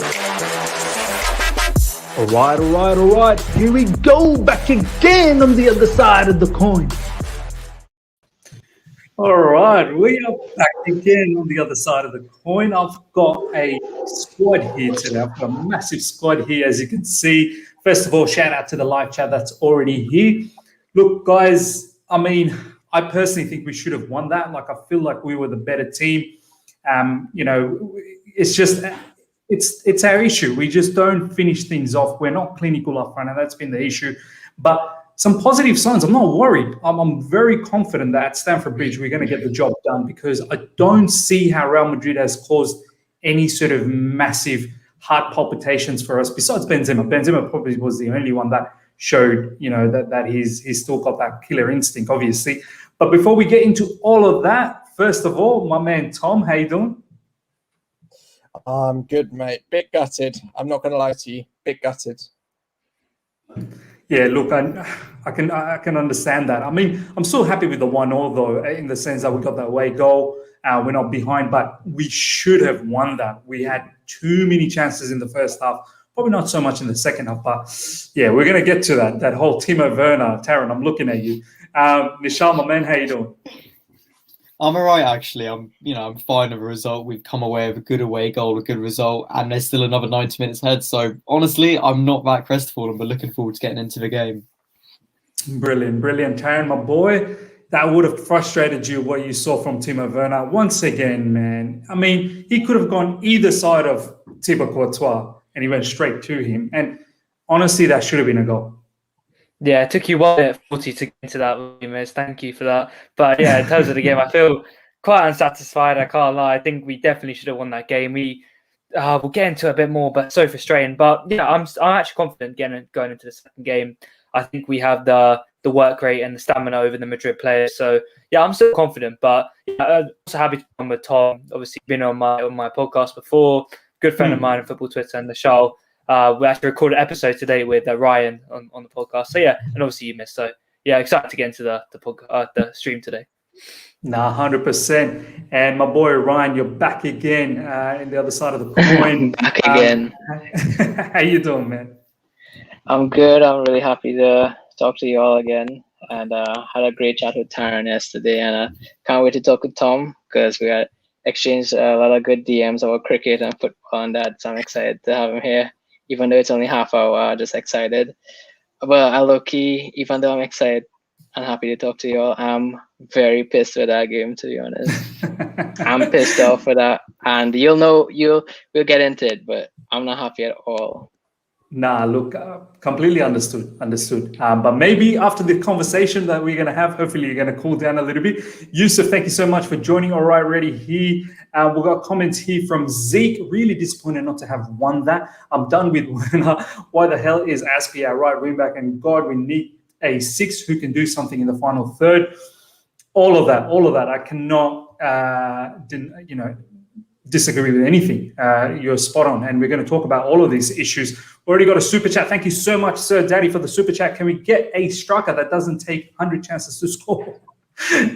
All right. Here we go, back again on the other side of the coin. All right, we are back again on the other side of the coin. I've got a squad here today. I've got a massive squad here, as you can see. First of all, shout out to the live chat that's already here. Look, guys, I mean, I personally think we should have won that. Like, I feel like we were the better team. It's just... It's our issue. We just don't finish things off. We're not clinical up front, and that's been the issue. But some positive signs. I'm not worried. I'm very confident that at Stamford Bridge we're going to get the job done, because I don't see how Real Madrid has caused any sort of massive heart palpitations for us, besides Benzema. Benzema probably was the only one that showed, that he's still got that killer instinct, obviously. But before we get into all of that, first of all, my man Tom, how you doing? I'm good, mate. Bit gutted. I'm not going to lie to you. Bit gutted. Yeah, look, I can understand that. I mean, I'm still happy with the 1-0, though, in the sense that we got the away goal. We're not behind, but we should have won that. We had too many chances in the first half. Probably not so much in the second half, but yeah, we're going to get to that. That whole Timo Werner. Taron, I'm looking at you. Nishal, my man, how you doing? I'm all right, actually. I'm fine with a result. We've come away with a good away goal, a good result, and there's still another 90 minutes ahead. So, honestly, I'm not that crestfallen, but looking forward to getting into the game. Brilliant. Taron, my boy, that would have frustrated you, what you saw from Timo Werner. Once again, man, I mean, he could have gone either side of Thibaut Courtois, and he went straight to him. And honestly, that should have been a goal. Yeah, it took you 1 minute 40 to get into that, Miz. Thank you for that. But yeah, in terms of the game, I feel quite unsatisfied. I can't lie. I think we definitely should have won that game. We'll get into it a bit more, but so frustrating. But yeah, I'm actually confident going into the second game. I think we have the work rate and the stamina over the Madrid players. So yeah, I'm still confident. But yeah, I'm also happy to come with Tom. Obviously, been on my podcast before. Good friend of mine on Football Twitter and the show. We actually recorded an episode today with Ryan on the podcast. So yeah, and obviously you missed. So yeah, excited to get into the stream today. 100%. And my boy Ryan, you're back again in the other side of the coin. Back again. How you doing, man? I'm good. I'm really happy to talk to you all again. And had a great chat with Taron yesterday. And can't wait to talk with Tom, because we had exchanged a lot of good DMs about cricket and football and that. So I'm excited to have him here. Even though it's only half hour, just excited. But low-key, even though I'm excited and happy to talk to you all, I'm very pissed with that game, to be honest. I'm pissed off for that. And we'll get into it, but I'm not happy at all. Nah, look, completely understood. But maybe after the conversation that we're going to have, hopefully you're going to cool down a little bit. Yusuf, thank you so much for joining. All right, ready here. We've got comments here from Zeke. Really disappointed not to have won that. I'm done with Werner. Why the hell is Azpi our right wing back? And God, we need a 6 who can do something in the final third. All of that. I cannot, disagree with anything. You're spot on, and we're going to talk about all of these issues. Already got a super chat. Thank you so much, Sir Daddy, for the super chat. Can we get a striker that doesn't take 100 chances to score?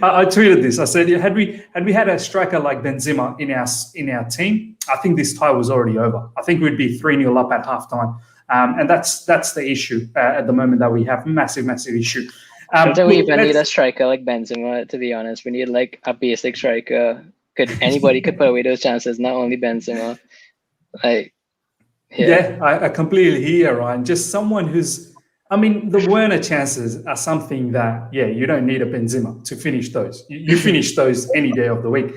I tweeted this. I said, had we had a striker like Benzema in our team, I think this tie was already over. I think we'd be 3-0 up at halftime, and that's the issue at the moment that we have. Massive issue. Don't we even need a striker like Benzema? To be honest, we need like a basic striker. Anybody could put away those chances, not only Benzema. Yeah, I completely hear, Ryan. Just someone who's, I mean, the Werner chances are something that, you don't need a Benzema to finish those. You finish those any day of the week.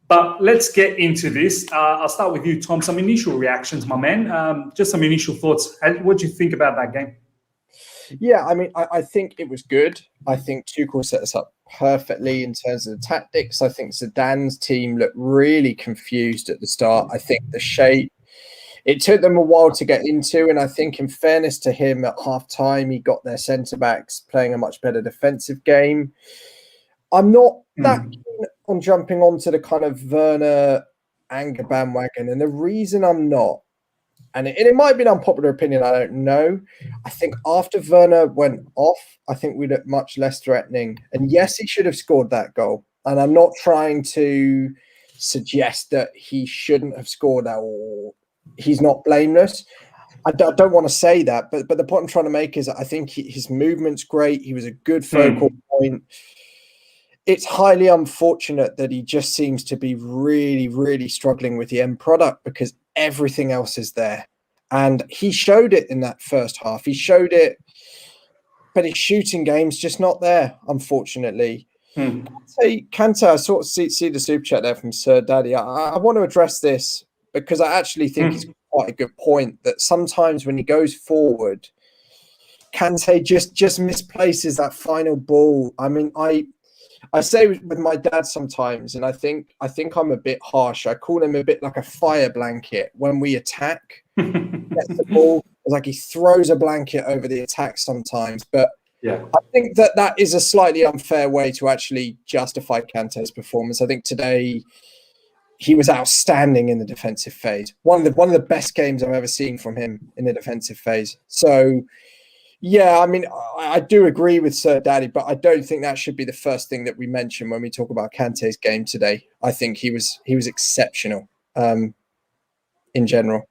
But let's get into this. I'll start with you, Tom. Some initial reactions, my man. Just some initial thoughts. What do you think about that game? Yeah, I mean, I think it was good. I think Tuchel set us up perfectly in terms of the tactics. I think Zidane's team looked really confused at the start. I think the shape, it took them a while to get into, and I think in fairness to him, at half-time, he got their centre-backs playing a much better defensive game. I'm not that keen on jumping onto the kind of Werner anger bandwagon, and the reason I'm not, and it might be an unpopular opinion, I don't know. I think after Werner went off, I think we looked much less threatening. And yes, he should have scored that goal. And I'm not trying to suggest that he shouldn't have scored that or he's not blameless. I don't want to say that, but the point I'm trying to make is I think his movement's great. He was a good focal point. It's highly unfortunate that he just seems to be really, really struggling with the end product because everything else is there. And he showed it in that first half. He showed it, but his shooting game's just not there, unfortunately. Kante, I sort of see the super chat there from Sir Daddy. I want to address this because I actually think it's quite a good point that sometimes when he goes forward, Kante just misplaces that final ball. I mean, I say with my dad sometimes, and I think I'm a bit harsh. I call him a bit like a fire blanket when we attack. Gets the ball, it's like he throws a blanket over the attack sometimes. But I think that is a slightly unfair way to actually justify Kante's performance. I think today he was outstanding in the defensive phase. One of the best games I've ever seen from him in the defensive phase. So. Yeah, I mean, I do agree with Sir Daddy, but I don't think that should be the first thing that we mention when we talk about Kante's game today. I think he was exceptional in general.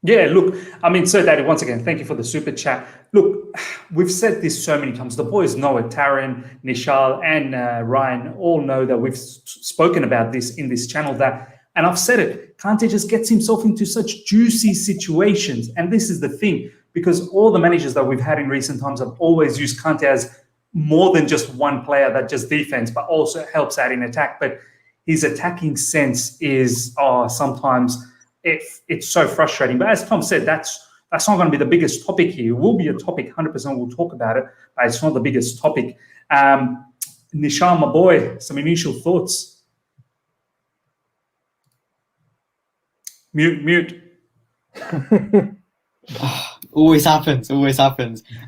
Yeah, look, I mean, Sir Daddy, once again, thank you for the super chat. Look, we've said this so many times. The boys know it. Taryn, Nishal, and Ryan all know that we've spoken about this in this channel. And I've said it, Kante just gets himself into such juicy situations. And this is the thing. Because all the managers that we've had in recent times have always used Kante as more than just one player that just defends, but also helps out in attack. But his attacking sense is sometimes it's so frustrating. But as Tom said, that's not going to be the biggest topic here. It will be a topic, 100%. We'll talk about it, but it's not the biggest topic. Nishal, my boy, some initial thoughts. Mute. Always happens.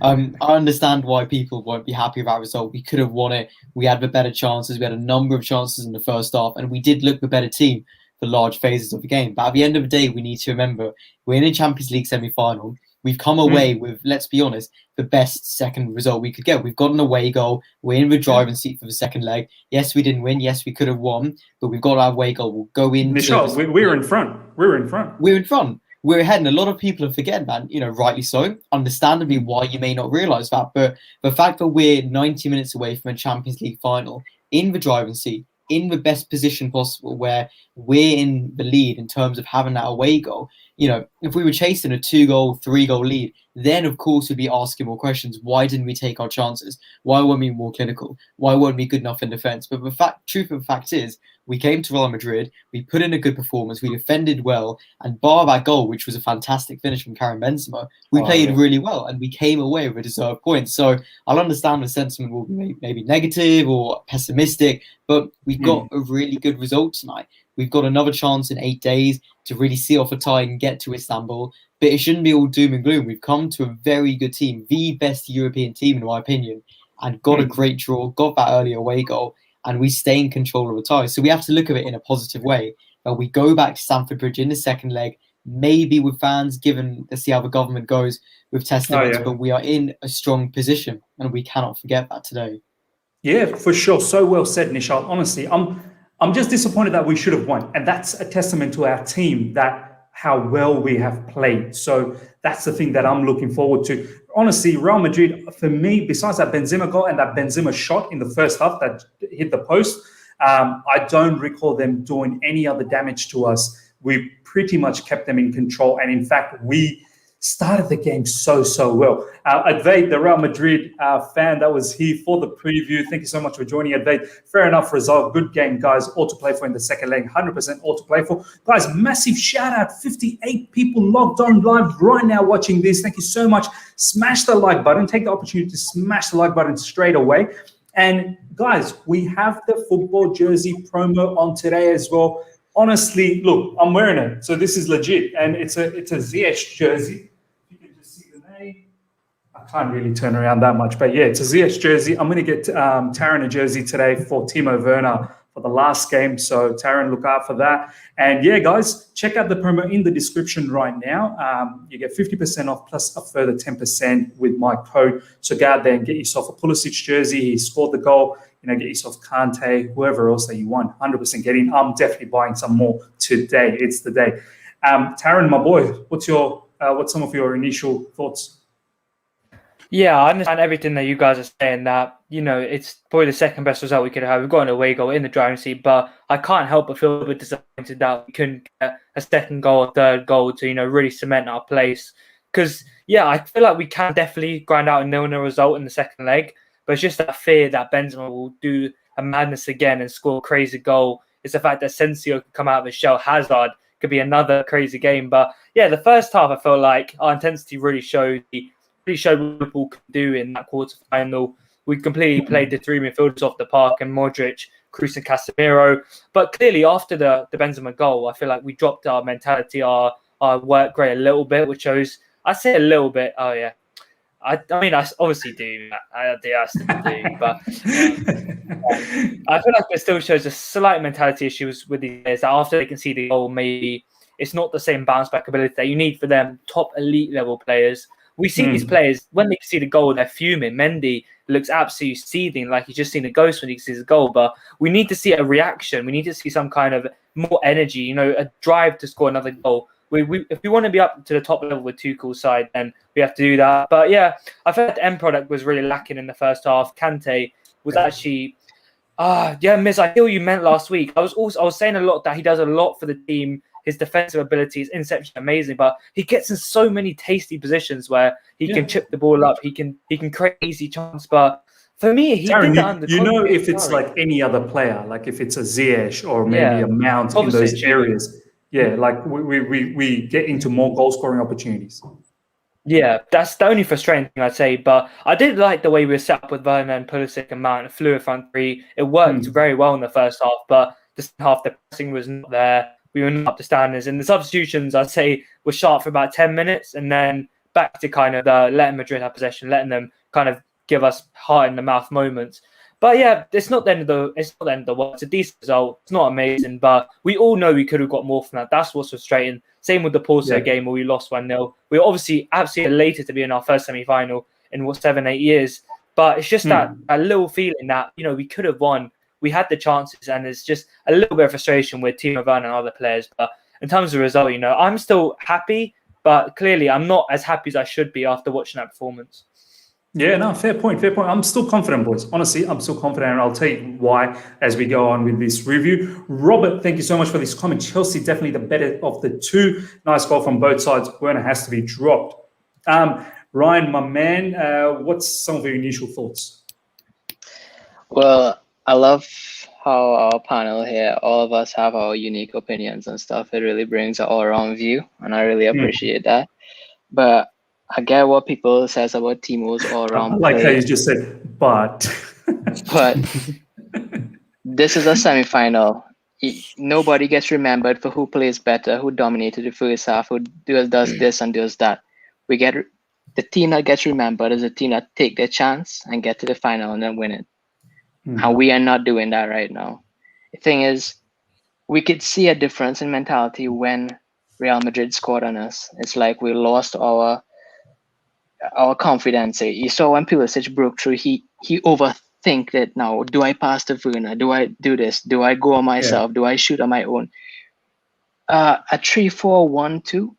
I understand why people won't be happy with that result. We could have won it. We had the better chances. We had a number of chances in the first half, and we did look the better team for large phases of the game. But at the end of the day, we need to remember we're in a Champions League semi-final. We've come away with, let's be honest, the best second result we could get. We've got an away goal. We're in the driving seat for the second leg. Yes, we didn't win. Yes, we could have won, but we've got our away goal. We'll go in. Michelle, we're in front. We're in front. We're ahead, and a lot of people are forgetting that, rightly so, understandably why you may not realise that. But the fact that we're 90 minutes away from a Champions League final, in the driving seat, in the best position possible, where we're in the lead in terms of having that away goal, if we were chasing a 2-goal, 3-goal lead, then of course we'd be asking more questions. Why didn't we take our chances? Why weren't we more clinical? Why weren't we good enough in defence? But the truth of the fact is, we came to Real Madrid, we put in a good performance, we defended well, and bar that goal, which was a fantastic finish from Karim Benzema, we played really well, and we came away with a deserved point. So I'll understand the sentiment will be maybe negative or pessimistic, but we got a really good result tonight. We've got another chance in 8 days to really see off a tie and get to Istanbul, but it shouldn't be all doom and gloom. We've come to a very good team, the best European team in my opinion, and got a great draw, got that early away goal, and we stay in control of the tie. So we have to look at it in a positive way. We go back to Stamford Bridge in the second leg, maybe with fans, given to see how the government goes with testaments, but we are in a strong position, and we cannot forget that today. Yeah, for sure. So well said, Nishal. Honestly, I'm just disappointed that we should have won. And that's a testament to our team, that how well we have played. So that's the thing that I'm looking forward to. Honestly, Real Madrid, for me, besides that Benzema goal and that Benzema shot in the first half that hit the post, I don't recall them doing any other damage to us. We pretty much kept them in control. And in fact, we started the game so well. Advaid, the Real Madrid fan that was here for the preview, thank you so much for joining, Advaid. Fair enough result. Good game, guys. All to play for in the second leg. 100% all to play for. Guys, massive shout out. 58 people logged on live right now watching this. Thank you so much. Smash the like button. Take the opportunity to smash the like button straight away. And guys, we have the football jersey promo on today as well. Honestly, look, I'm wearing it. So this is legit. And it's a Ziyech jersey. I can't really turn around that much, but yeah, it's a Ziyech jersey. I'm going to get Taryn a jersey today for Timo Werner for the last game. So Taryn, look out for that. And yeah, guys, check out the promo in the description right now. You get 50% off plus a further 10% with my code. So go out there and get yourself a Pulisic jersey. He scored the goal. Get yourself Kante, whoever else that you want. 100% get in. I'm definitely buying some more today. It's the day. Taryn, my boy, what's some of your initial thoughts? Yeah, I understand everything that you guys are saying, that, it's probably the second best result we could have. We've got an away goal in the driving seat, but I can't help but feel a bit disappointed that we couldn't get a second goal or third goal to, really cement our place. Because, I feel like we can definitely grind out a 0-0 result in the second leg, but it's just that fear that Benzema will do a madness again and score a crazy goal. It's the fact that Sensio could come out of his shell. Hazard could be another crazy game. But, the first half, I felt like our intensity really showed what Liverpool could do in that quarter-final. We completely played the three midfielders off the park, and Modric, Kroos and Casemiro. But clearly, after the Benzema goal, I feel like we dropped our mentality, our work rate a little bit, which shows, I say a little bit, oh yeah. I mean, I obviously do. I still do. But I feel like it still shows a slight mentality issues with these players, that after they can see the goal, maybe it's not the same bounce-back ability that you need for them top elite-level players. We see these players, when they see the goal, they're fuming. Mendy looks absolutely seething, like he's just seen a ghost when he sees a goal. But we need to see a reaction. We need to see some kind of more energy, a drive to score another goal. If we want to be up to the top level with Tuchel's side, then we have to do that. But I felt the end product was really lacking in the first half. Kante was actually, Miz, I hear what you meant last week. I was saying a lot that he does a lot for the team. His defensive abilities, interception, amazing, but he gets in so many tasty positions where he can chip the ball up. He can create easy chance. But for me, he Taryn, did that under if it's like any other player, like if it's a Ziyech or maybe a Mount Kovacic, in those areas, like we get into more goal scoring opportunities. Yeah, that's the only frustrating thing I'd say. But I did like the way we were set up with Werner and Pulisic and Mount, a fluid front three. It worked very well in the first half, but the second half, the pressing was not there. We were not up to standards. And the substitutions, I'd say, were sharp for about 10 minutes, and then back to kind of letting Madrid have possession, letting them kind of give us heart in the mouth moments. But it's not the end of the world. It's a decent result. It's not amazing, but we all know we could have got more from that. That's what's frustrating. Same with the Porto game where we lost 1-0. We were obviously absolutely elated to be in our first semi-final in 7-8 years. But it's just that a little feeling that, we could have won. We had the chances, and there's just a little bit of frustration with Timo Werner and other players. But in terms of the result, I'm still happy, but clearly I'm not as happy as I should be after watching that performance. Yeah, no, fair point. I'm still confident, boys. Honestly, I'm still confident, and I'll tell you why as we go on with this review. Robert, thank you so much for this comment. Chelsea, definitely the better of the two. Nice goal from both sides. Werner has to be dropped. Ryan, my man, what's some of your initial thoughts? Well, I love how our panel here, all of us have our unique opinions and stuff. It really brings an all-around view, and I really appreciate that. But I get what people says about Timo's all-around play. Like how you play. just said, but this is a semi-final. Nobody gets remembered for who plays better, who dominated the first half, who does this and does that. The team that gets remembered is the team that take their chance and get to the final and then win it. And we are not doing that right now. The thing is, we could see a difference in mentality when Real Madrid scored on us. It's like we lost our confidence. You saw when Pulisic broke through, he overthink it now. Do I pass to Werner? Do I do this? Do I go on myself? Do I shoot on my own? A 3-4-1-2.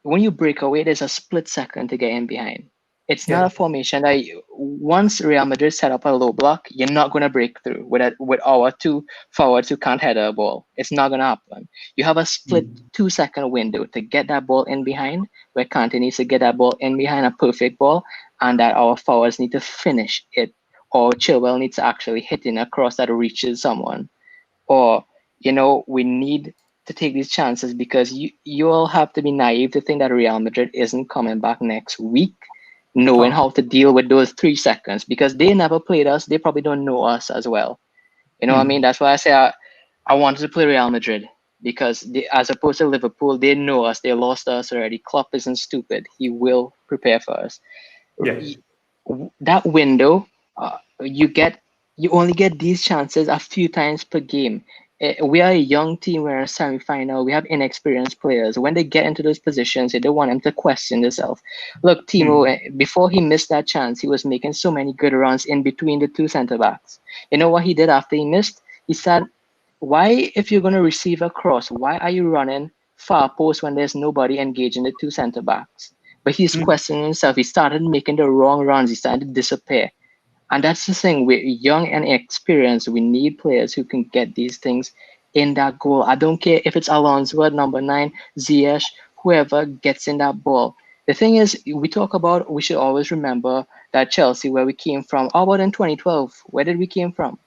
When you break away, there's a split second to get in behind. It's not a formation that once Real Madrid set up a low block, you're not going to break through with our two forwards who can't head a ball. It's not going to happen. You have a split 2-second window to get that ball in behind, where Kante needs to get that ball in behind, a perfect ball, and that our forwards need to finish it, or Chilwell needs to actually hit in a cross that reaches someone. Or, we need to take these chances, because you all have to be naive to think that Real Madrid isn't coming back next week knowing how to deal with those 3 seconds, because they never played us. They probably don't know us as well. You know what I mean? That's why I say I wanted to play Real Madrid, because as opposed to Liverpool, they know us. They lost us already. Klopp isn't stupid. He will prepare for us. Yeah. That window, you only get these chances a few times per game. We are a young team. We're in a semi-final. We have inexperienced players. When they get into those positions, they don't want them to question themselves. Look, Timo, before he missed that chance, he was making so many good runs in between the two centre-backs. You know what he did after he missed? He said, why, if you're going to receive a cross, why are you running far post when there's nobody engaging the two centre backs. But he's questioning himself. He started making the wrong runs. He started to disappear. And that's the thing. We're young and experienced. We need players who can get these things in that goal. I don't care if it's Alonso at number 9, Ziyech, whoever gets in that ball. The thing is, we should always remember that Chelsea, where we came from. How about in 2012? Where did we came from?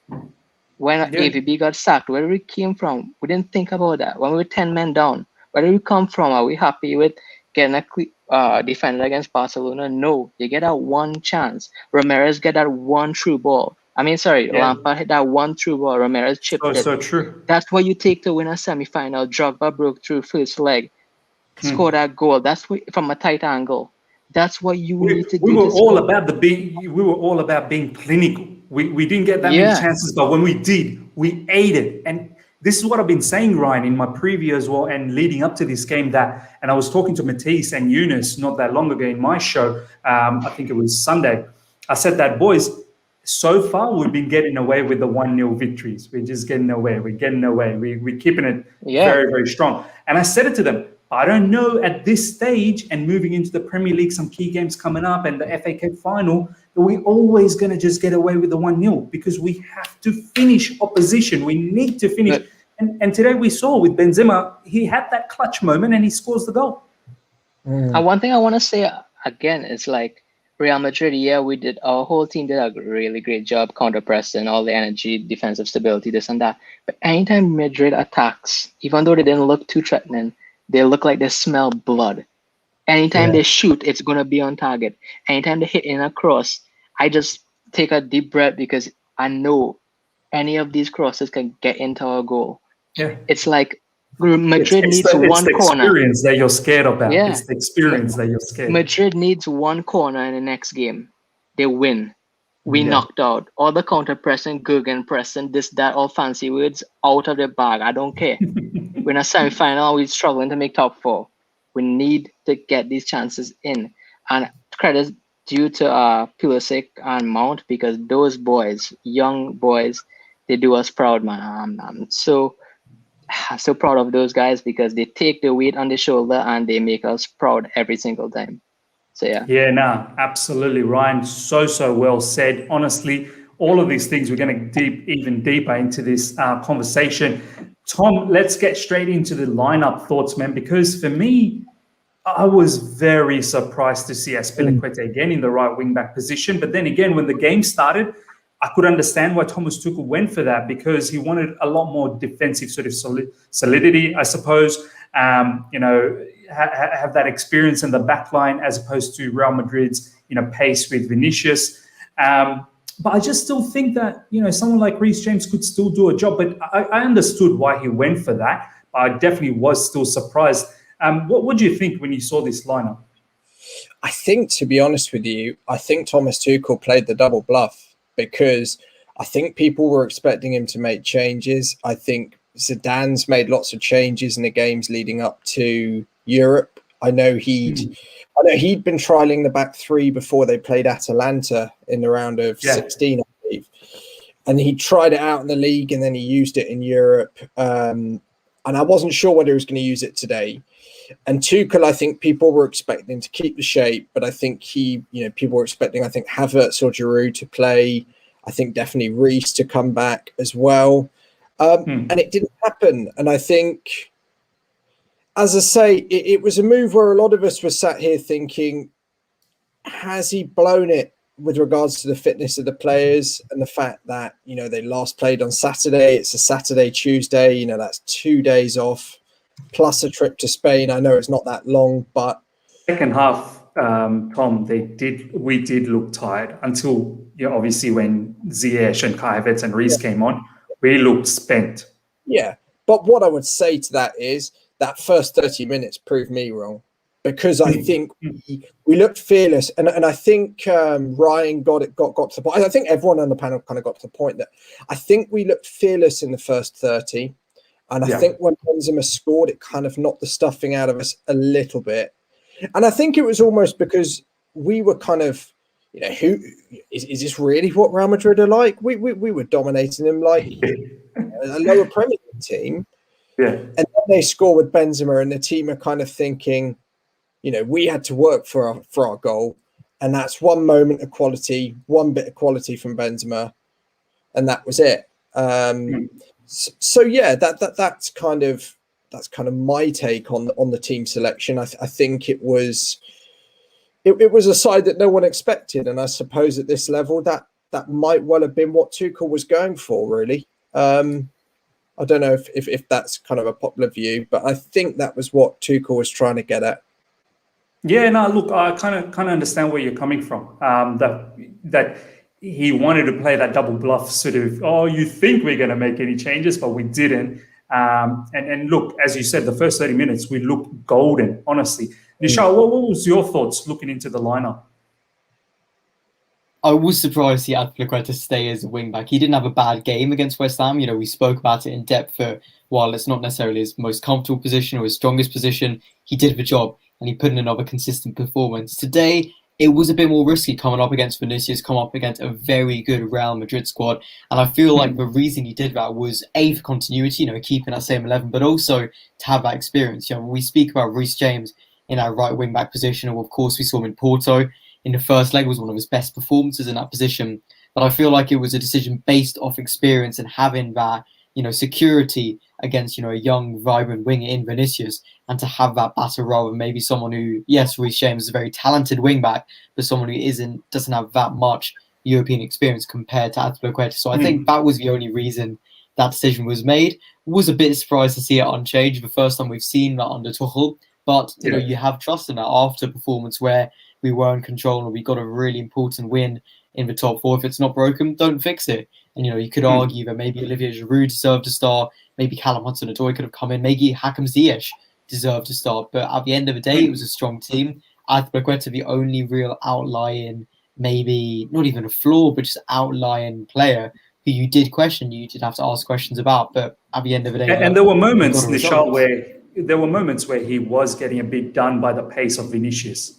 When AVB got sacked, where did we came from? We didn't think about that. When we were 10 men down, where did we come from? Are we happy with getting a defender against Barcelona? No. You get that one chance. Ramirez get that one through ball. Lampard hit that one through ball. Ramirez chipped it. So true. That's what you take to win a semi-final. Drogba broke through first leg. Score that goal. That's what, from a tight angle. That's what you need to do. We were all about being clinical. We didn't get that many chances, but when we did, we ate it. And this is what I've been saying, Ryan, in my preview as well, and leading up to this game. And I was talking to Matisse and Eunice not that long ago in my show. I think it was Sunday. I said that, boys, so far we've been getting away with the 1-0 victories. We're just getting away. We're getting away. We're keeping it very, very strong. And I said it to them. I don't know at this stage and moving into the Premier League, some key games coming up and the FA Cup final, that we're always going to just get away with the 1-0 because we have to finish opposition. We need to finish. And today we saw with Benzema, he had that clutch moment and he scores the goal. And one thing I want to say again is like Real Madrid, our whole team did a really great job counter-pressing, all the energy, defensive stability, this and that. But anytime Madrid attacks, even though they didn't look too threatening, they look like they smell blood. Anytime they shoot, it's going to be on target. Anytime they hit in a cross, I just take a deep breath because I know any of these crosses can get into our goal. Yeah. It's like Madrid needs one corner. It's the experience that you're scared about. Yeah. It's the experience that you're scared. Madrid needs one corner in the next game. They win. We knocked out. All the counter-pressing, Gegenpressing, this, that, all fancy words, out of the bag. I don't care. We're in a semi-final. We're struggling to make top 4. We need to get these chances in. And credit due to Pulisic and Mount because those boys, young boys, they do us proud, man. I'm so proud of those guys because they take the weight on their shoulder and they make us proud every single time. So, yeah. Yeah, no, absolutely, Ryan. So well said. Honestly, all of these things, we're going to dig even deeper into this conversation. Tom, let's get straight into the lineup thoughts, man, because for me, I was very surprised to see Azpilicueta again in the right wing-back position. But then again, when the game started, I could understand why Thomas Tuchel went for that because he wanted a lot more defensive sort of solidity, I suppose. Have that experience in the backline as opposed to Real Madrid's, pace with Vinicius. But I just still think that, someone like Reece James could still do a job. But I understood why he went for that. But I definitely was still surprised. What do you think when you saw this lineup? I think, to be honest with you, I think Thomas Tuchel played the double bluff because I think people were expecting him to make changes. I think Zidane's made lots of changes in the games leading up to Europe. I know he'd been trialing the back 3 before they played Atalanta in the round of 16, I believe. And he tried it out in the league and then he used it in Europe. And I wasn't sure whether he was going to use it today. And Tuchel, I think people were expecting to keep the shape, but I think people were expecting, Havertz or Giroud to play. I think definitely Reece to come back as well. And it didn't happen. And I think, as I say, it was a move where a lot of us were sat here thinking, has he blown it with regards to the fitness of the players and the fact that, they last played on Saturday. It's a Saturday, Tuesday, that's 2 days off plus a trip to Spain. I know it's not that long, but second half, Tom, we did look tired until, obviously when Ziyech and Kai Havertz and Reece came on, we looked spent. Yeah, but what I would say to that is that first 30 minutes proved me wrong because I think we looked fearless, and I think Ryan got to the point. I think everyone on the panel kind of got to the point that I think we looked fearless in the first 30, and I think when Benzema scored, it kind of knocked the stuffing out of us a little bit, and I think it was almost because we were kind of, who is this really what Real Madrid are like? We were dominating them like a lower Premier League team. Yeah. And then they score with Benzema, and the team are kind of thinking, we had to work for our goal, and that's one moment of quality, one bit of quality from Benzema, and that was it. So yeah, that's kind of my take on the team selection. I think it was a side that no one expected, and I suppose at this level that might well have been what Tuchel was going for, really. I don't know if that's kind of a popular view, but I think that was what Tuchel was trying to get at. Yeah, no, look, I kind of understand where you're coming from. That he wanted to play that double bluff sort of, you think we're going to make any changes, but we didn't. And look, as you said, the first 30 minutes, we looked golden, honestly. Nishal, what was your thoughts looking into the lineup? I was surprised to see Azpilicueta stay as a wing-back. He didn't have a bad game against West Ham. We spoke about it in depth for while it's not necessarily his most comfortable position or his strongest position, he did the job and he put in another consistent performance. Today, it was a bit more risky coming up against Vinicius, coming up against a very good Real Madrid squad. And I feel like the reason he did that was A, for continuity, keeping that same 11, but also to have that experience. When we speak about Reece James in our right wing-back position, or of course we saw him in Porto, in the first leg was one of his best performances in that position. But I feel like it was a decision based off experience and having that, security against, a young, vibrant winger in Vinicius, and to have that battle rather than maybe someone who, yes, Reece James is a very talented wing-back, but someone who doesn't have that much European experience compared to Azpilicueta. So I think that was the only reason that decision was made. Was a bit surprised to see it unchanged. The first time we've seen that under Tuchel. But, you have trust in that after performance where we were in control and we got a really important win in the top four. If it's not broken, don't fix it. And, you could argue that maybe Olivier Giroud deserved to start, maybe Callum Hudson-Odoi could have come in, maybe Hakim Ziyech deserved to start. But at the end of the day, it was a strong team. Azpilicueta, the only real outlying, maybe not even a flaw, but just outlying player who you did question, you did have to ask questions about. But at the end of the day... And there were moments, Nishal, where he was getting a bit done by the pace of Vinicius.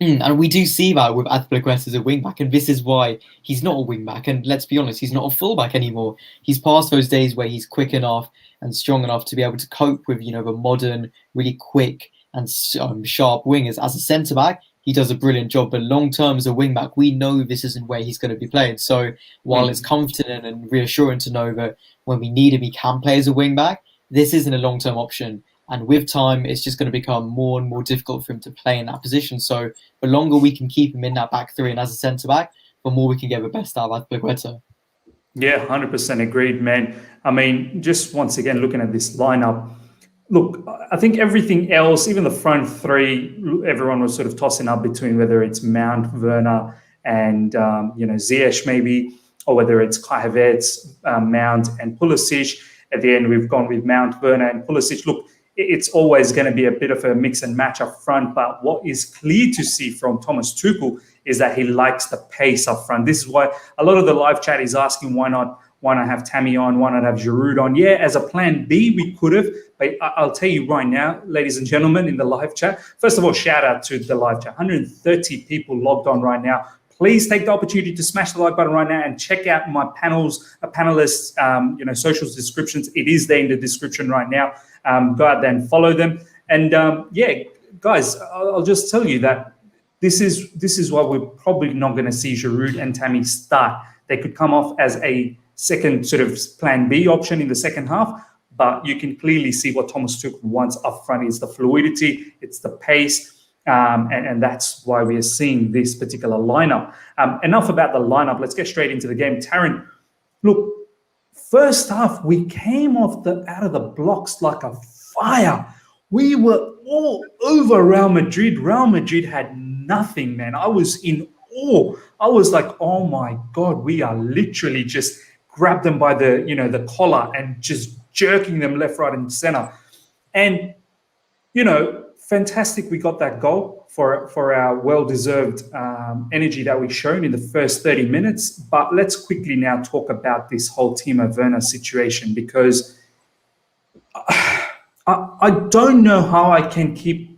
And we do see that with Azpilicueta as a wing-back, and this is why he's not a wing-back, and let's be honest, he's not a full-back anymore. He's past those days where he's quick enough and strong enough to be able to cope with, the modern, really quick and sharp wingers. As a centre-back, he does a brilliant job, but long-term as a wing-back, we know this isn't where he's going to be playing. So while it's comforting and reassuring to know that when we need him, he can play as a wing-back, this isn't a long-term option. And with time, it's just going to become more and more difficult for him to play in that position. So the longer we can keep him in that back three and as a centre-back, the more we can get the best out of Azpilicueta. Yeah, 100% agreed, man. I mean, just once again, looking at this lineup, look, I think everything else, even the front three, everyone was sort of tossing up between whether it's Mount, Werner, and, Ziyech maybe, or whether it's Kai Havertz, Mount, and Pulisic. At the end, we've gone with Mount, Werner, and Pulisic. Look, it's always going to be a bit of a mix and match up front. But what is clear to see from Thomas Tuchel is that he likes the pace up front. This is why a lot of the live chat is asking why not have Tammy on, why not have Giroud on? Yeah, as a plan B, we could have. But I'll tell you right now, ladies and gentlemen, in the live chat, first of all, shout out to the live chat. 130 people logged on right now. Please take the opportunity to smash the like button right now and check out my panelists, socials descriptions. It is there in the description right now. Go out there and follow them. And guys, I'll just tell you that this is why we're probably not going to see Giroud and Tammy start. They could come off as a second sort of plan B option in the second half, but you can clearly see what Thomas Tuchel wants up front is the fluidity, it's the pace. And that's why we are seeing this particular lineup. Enough about the lineup. Let's get straight into the game. Taryn, look, first half, we came out of the blocks like a fire. We were all over Real Madrid. Real Madrid had nothing, man. I was in awe. I was like, oh my God, we are literally just grabbed them by the collar and just jerking them left, right, and center. And, fantastic we got that goal for our well-deserved energy that we've shown in the first 30 minutes. But let's quickly now talk about this whole Timo Werner situation, because I don't know how I can keep...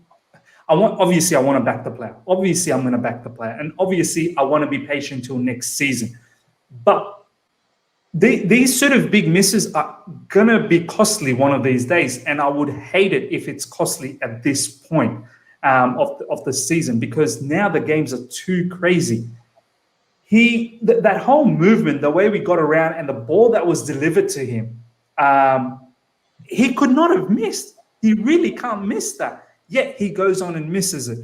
Obviously, I want to back the player. Obviously, I'm going to back the player. And obviously, I want to be patient till next season. But These sort of big misses are going to be costly one of these days. And I would hate it if it's costly at this point of the season, because now the games are too crazy. That whole movement, the way we got around and the ball that was delivered to him, he could not have missed. He really can't miss that. Yet he goes on and misses it.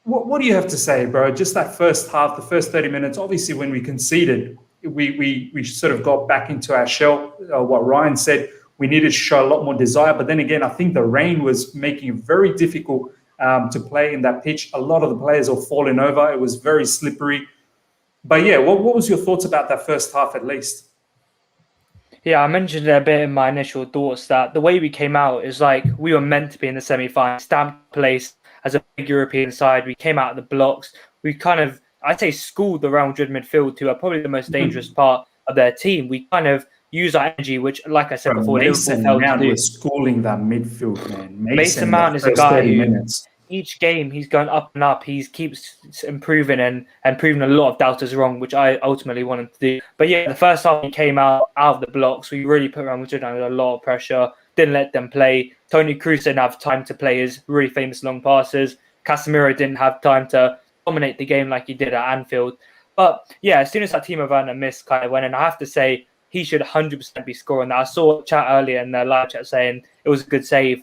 What do you have to say, bro? Just that first half, the first 30 minutes, obviously when we conceded, we sort of got back into our shell. What Ryan said, we needed to show a lot more desire. But then again, I think the rain was making it very difficult to play in that pitch. A lot of the players were falling over. It was very slippery. But yeah, what was your thoughts about that first half at least? Yeah, I mentioned a bit in my initial thoughts that the way we came out is like we were meant to be in the semi-final, stamped place as a big European side. We came out of the blocks. We kind of, I'd say, schooled the Real Madrid midfield, who are probably the most dangerous part of their team. We kind of use our energy, which, like I said before, Mason Mount was schooling that midfield, man. Mason Mount is a guy who, each game, he's going up and up. He keeps improving and proving a lot of doubters wrong, which I ultimately wanted to do. But yeah, the first half we came out of the blocks. We really put Real Madrid under a lot of pressure. Didn't let them play. Toni Kroos didn't have time to play his really famous long passes. Casemiro didn't have time to dominate the game like he did at Anfield. But yeah, as soon as that Timo Werner miss kind of went in, I have to say he should 100% be scoring that. I saw a chat earlier in the live chat saying it was a good save.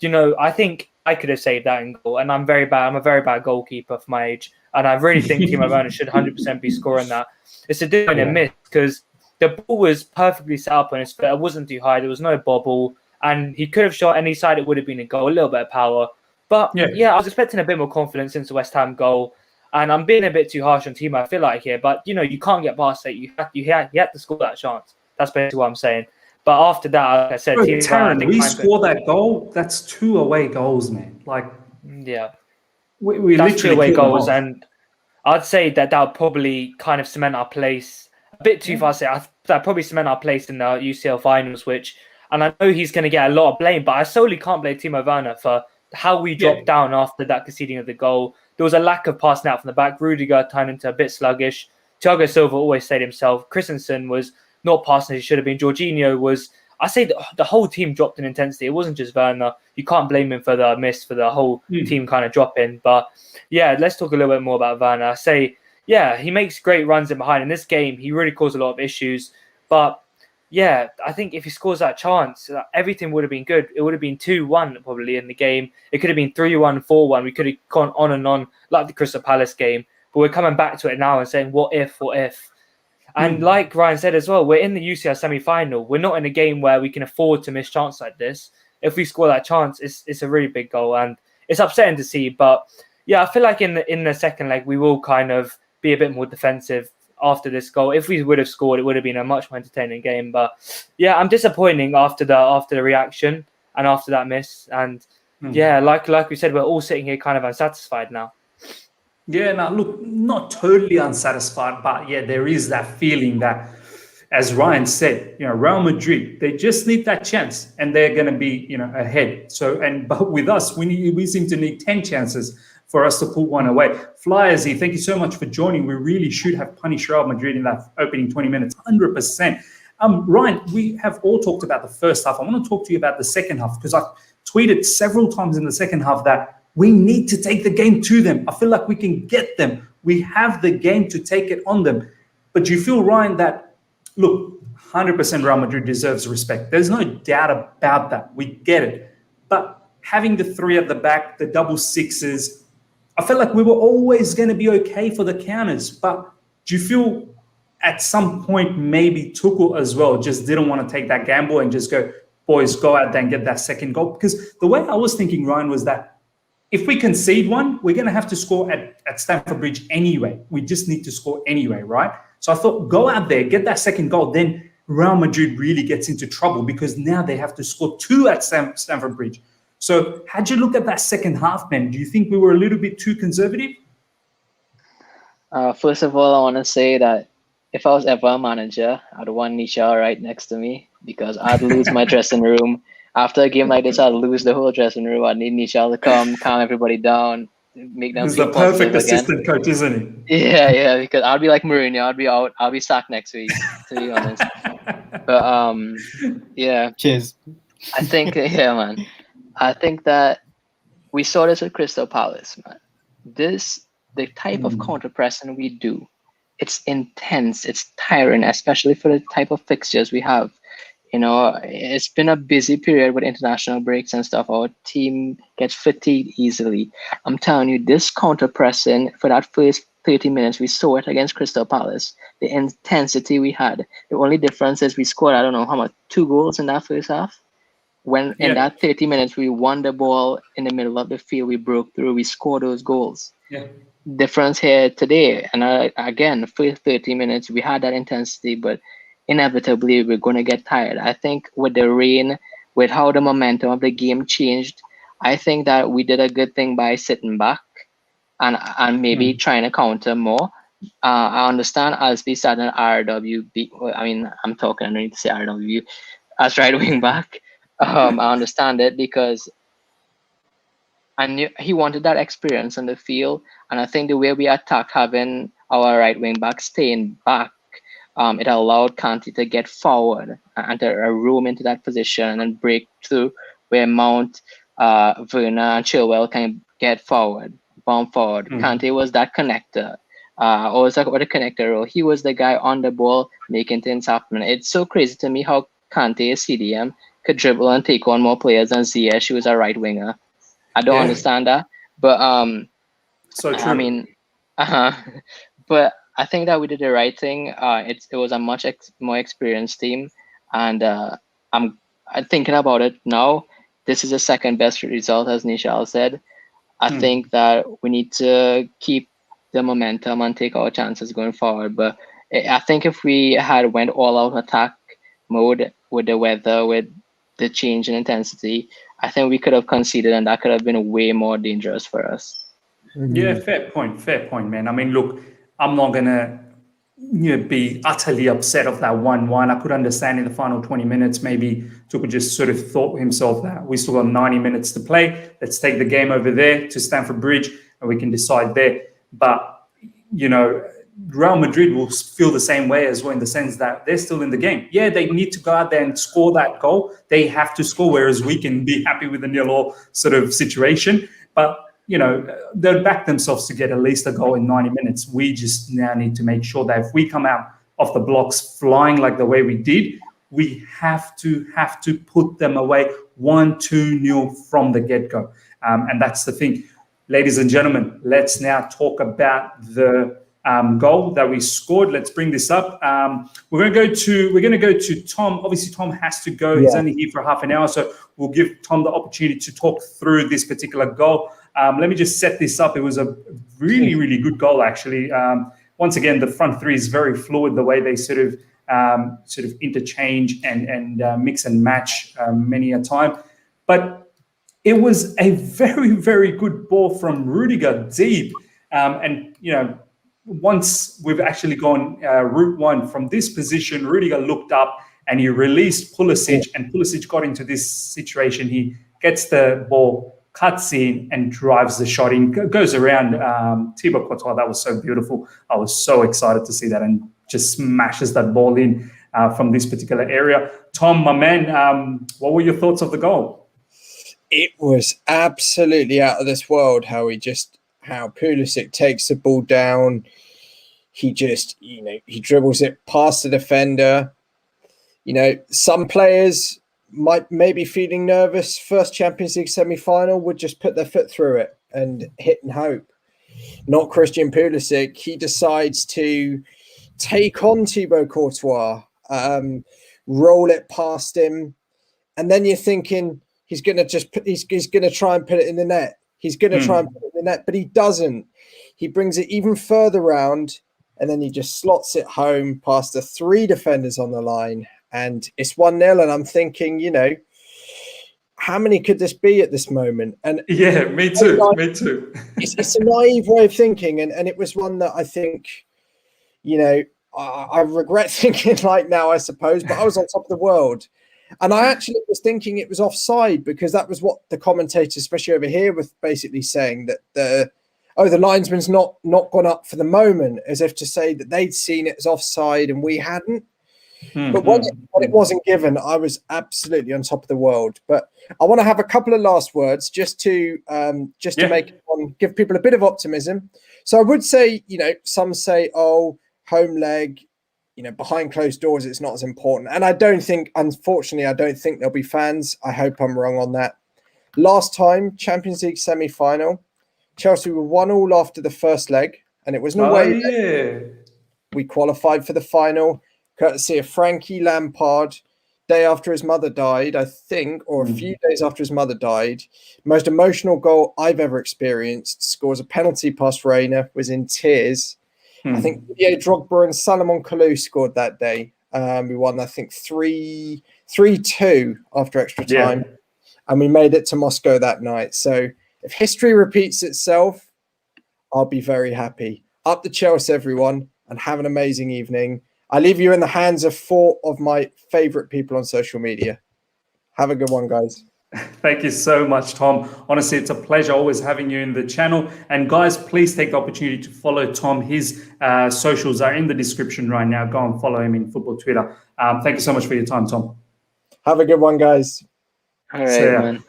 You know, I think I could have saved that in goal, and I'm very bad. I'm a very bad goalkeeper for my age, and I really think Timo Werner should 100% be scoring that. It's a disappointing miss because the ball was perfectly set up on his foot. It wasn't too high. There was no bobble, and he could have shot any side. It would have been a goal, a little bit of power. But yeah, I was expecting a bit more confidence since the West Ham goal, and I'm being a bit too harsh on Timo, I feel like here. But you know, you can't get past it. You had to score that chance. That's basically what I'm saying. But after that, like I said, Taryn, we score that goal. That's 2 away goals, man. Like, yeah, we that's literally 2 away goals, and I'd say that would probably kind of cement our place a bit too far. That probably cement our place in the UCL finals. And I know he's going to get a lot of blame, but I solely can't blame Timo Werner for how we dropped down after that conceding of the goal. There was a lack of passing out from the back. Rudiger turned into a bit sluggish. Thiago Silva always said himself. Christensen was not passing as he should have been. Jorginho was, I say the whole team dropped in intensity. It wasn't just Werner. You can't blame him for the miss, for the whole team kind of dropping. But yeah, let's talk a little bit more about Werner. I say, yeah, he makes great runs in behind. In this game, he really caused a lot of issues. But yeah, I think if he scores that chance, everything would have been good. It would have been 2-1 probably in the game. It could have been 3-1, 4-1. We could have gone on and on like the Crystal Palace game. But we're coming back to it now and saying, what if? And like Ryan said as well, we're in the UCL semi-final. We're not in a game where we can afford to miss chance like this. If we score that chance, it's a really big goal, and it's upsetting to see. But yeah, I feel like in the second leg, we will kind of be a bit more defensive after this goal. If we would have scored, it would have been a much more entertaining game. But yeah, I'm disappointing after the reaction and after that miss. And yeah, like we said, we're all sitting here kind of unsatisfied now. Yeah, now look, not totally unsatisfied, but yeah, there is that feeling that, as Ryan said, you know, Real Madrid, they just need that chance and they're going to be, you know, ahead. But with us, we seem to need 10 chances for us to put one away. Flyersy, thank you so much for joining. We really should have punished Real Madrid in that opening 20 minutes, 100%. Ryan, we have all talked about the first half. I want to talk to you about the second half because I've tweeted several times in the second half that we need to take the game to them. I feel like we can get them. We have the game to take it on them. But do you feel, Ryan, that, look, 100% Real Madrid deserves respect. There's no doubt about that. We get it. But having the 3 at the back, the double sixes, I felt like we were always going to be okay for the counters. But do you feel at some point maybe Tuchel as well just didn't want to take that gamble and just go, boys, go out there and get that second goal? Because the way I was thinking, Ryan, was that if we concede one, we're going to have to score at Stamford Bridge anyway. We just need to score anyway, right? So I thought, go out there, get that second goal. Then Real Madrid really gets into trouble because now they have to score 2 at Stamford Bridge. So how'd you look at that second half, man? Do you think we were a little bit too conservative? First of all, I want to say that if I was ever a manager, I'd want Nisha right next to me because I'd lose my dressing room. After a game like this, I'd lose the whole dressing room. I need Nisha to come, calm everybody down. make them He's feel the perfect positive again. assistant coach, isn't he? Yeah, because I'll be like Mourinho. I'll be out. I'll be sacked next week, to be honest. But yeah, Cheers. I think yeah, man. I think that we saw this with Crystal Palace, man. The type of counter pressing we do, it's intense, it's tiring, especially for the type of fixtures we have. It's been a busy period with international breaks and stuff. Our team gets fatigued easily. I'm telling you, this counter pressing for that first 30 minutes, we saw it against Crystal Palace. The intensity we had. The only difference is we scored, I don't know how much, 2 goals in that first half. When in that 30 minutes, we won the ball in the middle of the field, we broke through, we scored those goals. Yeah. Difference here today, and again, first 30 minutes, we had that intensity, but inevitably we're going to get tired. I think with the rain, with how the momentum of the game changed, I think that we did a good thing by sitting back and maybe trying to counter more. I understand Azpi started an RWB. I mean, I don't need to say RWB as right wing back. I understand it because I knew he wanted that experience on the field, and I think the way we attack, having our right wing back staying back, it allowed Kante to get forward and to roam into that position and break through where Mount, Werner, and Chilwell can get forward, bomb forward. Kante was that connector. Always talk about the connector role. He was the guy on the ball making things happen. It's so crazy to me how Kante, a CDM, could dribble and take on more players than Ziyech. She was a right winger. I don't understand that, but So true. I mean, but I think that we did the right thing. It was a much more experienced team, and I'm thinking about it now. This is the second best result, as Nishal said. I think that we need to keep the momentum and take our chances going forward. But I think if we had went all out attack mode with the weather, with the change in intensity, I think we could have conceded, and that could have been way more dangerous for us. Yeah, fair point, man. I mean, look, I'm not gonna be utterly upset of that 1-1. I could understand in the final 20 minutes, maybe Tuchel just sort of thought himself that we still got 90 minutes to play. Let's take the game over there to Stamford Bridge, and we can decide there. But Real Madrid will feel the same way as well, in the sense that they're still in the game. Yeah, they need to go out there and score that goal. They have to score, whereas we can be happy with the 0-0 sort of situation. But, they'll back themselves to get at least a goal in 90 minutes. We just now need to make sure that if we come out of the blocks flying like the way we did, we have to put them away 1-2-0 from the get-go. And that's the thing. Ladies and gentlemen, let's now talk about the goal that we scored. Let's bring this up. We're going to go to Tom. Obviously, Tom has to go. He's only here for half an hour, so we'll give Tom the opportunity to talk through this particular goal. Let me just set this up. It was a really, really good goal, actually. Once again, the front three is very fluid, the way they sort of interchange and mix and match many a time. But it was a very, very good ball from Rudiger deep. Once we've actually gone route one from this position, Rudiger looked up and he released Pulisic, and Pulisic got into this situation. He gets the ball, cuts in, and drives the shot in, goes around Thibaut Courtois. That was so beautiful. I was so excited to see that, and just smashes that ball in from this particular area. Tom, my man, what were your thoughts of the goal? It was absolutely out of this world how Pulisic takes the ball down. He just, he dribbles it past the defender. Some players might maybe feeling nervous. First Champions League semi-final would just put their foot through it and hit and hope. Not Christian Pulisic. He decides to take on Thibaut Courtois, roll it past him, and then you're thinking he's going to try and put it in the net. He's going to try and put it in the net, but he doesn't. He brings it even further round, and then he just slots it home past the 3 defenders on the line, and it's 1-0. And I'm thinking, how many could this be at this moment? And yeah, me too. It's a naive way of thinking, and it was one that I think, I regret thinking like now, I suppose, but I was on top of the world. And I actually was thinking it was offside, because that was what the commentators, especially over here, were basically saying, that oh, the linesman's not gone up for the moment, as if to say that they'd seen it as offside and we hadn't. But when it wasn't given, I was absolutely on top of the world. But I want to have a couple of last words just to give people a bit of optimism. So I would say, some say, oh, home leg, behind closed doors, it's not as important. And unfortunately, I don't think there'll be fans. I hope I'm wrong on that. Last time, Champions League semi-final, Chelsea were 1-1 after the first leg, and it was no way we qualified for the final, courtesy of Frankie Lampard, day after his mother died, I think, or a few days after his mother died. Most emotional goal I've ever experienced. Scores a penalty past Reina, was in tears. I think Didier Drogba and Salomon Kalou scored that day. We won, I think, 3-2 after extra time. And we made it to Moscow that night. So if history repeats itself, I'll be very happy. Up the Chelsea, everyone, and have an amazing evening. I leave you in the hands of 4 of my favorite people on social media. Have a good one, guys. Thank you so much, Tom. Honestly, it's a pleasure always having you in the channel. And guys, please take the opportunity to follow Tom. His socials are in the description right now. Go and follow him in football Twitter. Thank you so much for your time, Tom. Have a good one, guys. All right,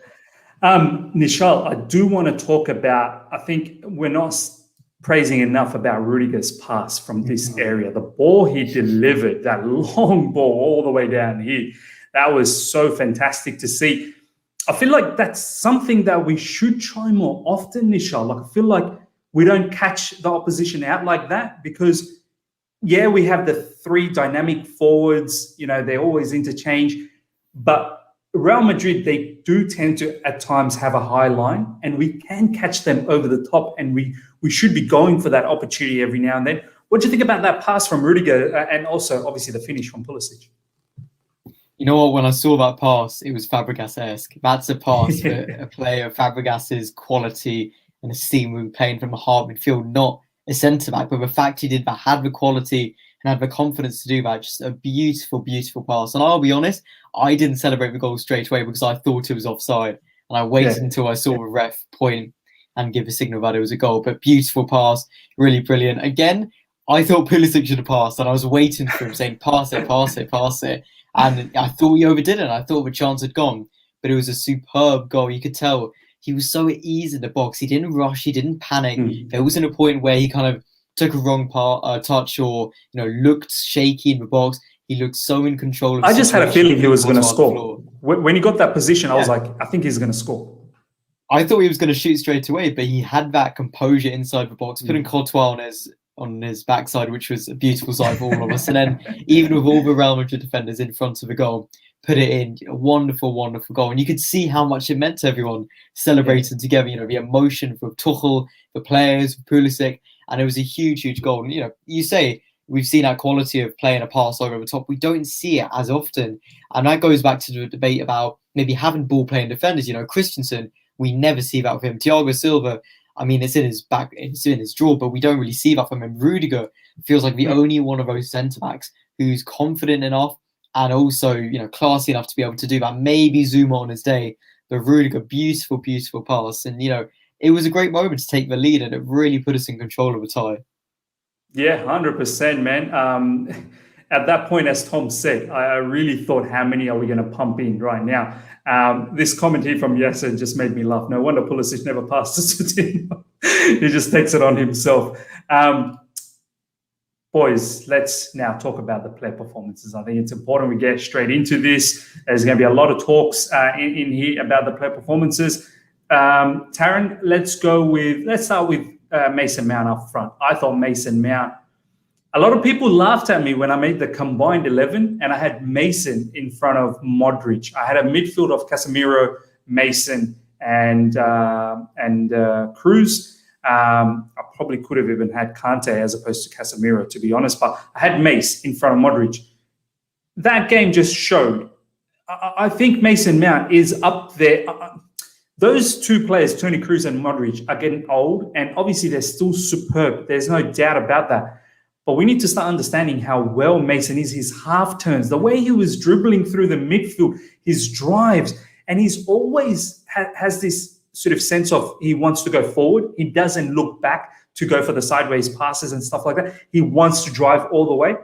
man. Nishal, I do want to talk about, I think we're not praising enough about Rudiger's pass from this area. The ball he delivered, that long ball all the way down here, that was so fantastic to see. I feel like that's something that we should try more often, Nishal. Like, I feel like we don't catch the opposition out like that because, we have the 3 dynamic forwards, they always interchange, but Real Madrid, they do tend to at times have a high line and we can catch them over the top and we should be going for that opportunity every now and then. What do you think about that pass from Rudiger and also obviously the finish from Pulisic? You know what? When I saw that pass, it was Fabregas-esque. That's a pass for a player of Fabregas's quality and esteem. We were playing from a hard midfield, not a centre-back, but the fact he did that, had the quality and had the confidence to do that, just a beautiful, beautiful pass. And I'll be honest, I didn't celebrate the goal straight away because I thought it was offside. And I waited until I saw the ref point and give a signal that it was a goal. But beautiful pass, really brilliant. Again, I thought Pulisic should have passed, and I was waiting for him saying, pass it, pass it, pass it. And I thought he overdid it. I thought the chance had gone. But it was a superb goal. You could tell he was so at ease in the box. He didn't rush. He didn't panic. There wasn't a point where he kind of took a wrong touch or looked shaky in the box. He looked so in control of the I just had a feeling he was going to score. Floor. When he got that position, I was like, I think he's going to score. I thought he was going to shoot straight away, but he had that composure inside the box, putting Courtois on his backside, which was a beautiful sight for all of us. And then even with all the Real Madrid defenders in front of the goal, put it in. A wonderful, wonderful goal. And you could see how much it meant to everyone celebrating together, the emotion for Tuchel, the players, Pulisic, and it was a huge, huge goal. And, you say we've seen that quality of playing a pass over the top. We don't see it as often. And that goes back to the debate about maybe having ball-playing defenders. Christensen, we never see that with him. Thiago Silva, I mean, it's in his back, it's in his draw, but we don't really see that from him. Rudiger feels like the only one of those centre-backs who's confident enough and also, classy enough to be able to do that. Maybe Zuma on his day, but Rudiger, beautiful, beautiful pass. And, it was a great moment to take the lead and it really put us in control of the tie. Yeah, 100%, man. At that point, as Tom said, I really thought, how many are we going to pump in right now? This comment here from Yasser just made me laugh. No wonder Pulisic never passes to Timo. He just takes it on himself. Boys, let's now talk about the player performances. I think it's important we get straight into this. There's going to be a lot of talks in here about the player performances. Taryn, let's start with Mason Mount up front. I thought Mason Mount, a lot of people laughed at me when I made the combined 11 and I had Mason in front of Modric. I had a midfield of Casemiro, Mason, and Cruz. I probably could have even had Kante as opposed to Casemiro, to be honest, but I had Mace in front of Modric. That game just showed. I think Mason Mount is up there. Those two players, Toni Kroos and Modric, are getting old, and obviously they're still superb. There's no doubt about that. But we need to start understanding how well Mason is, his half turns, the way he was dribbling through the midfield, his drives, and he's always has this sort of sense of he wants to go forward. He doesn't look back to go for the sideways passes and stuff like that. He wants to drive all the way.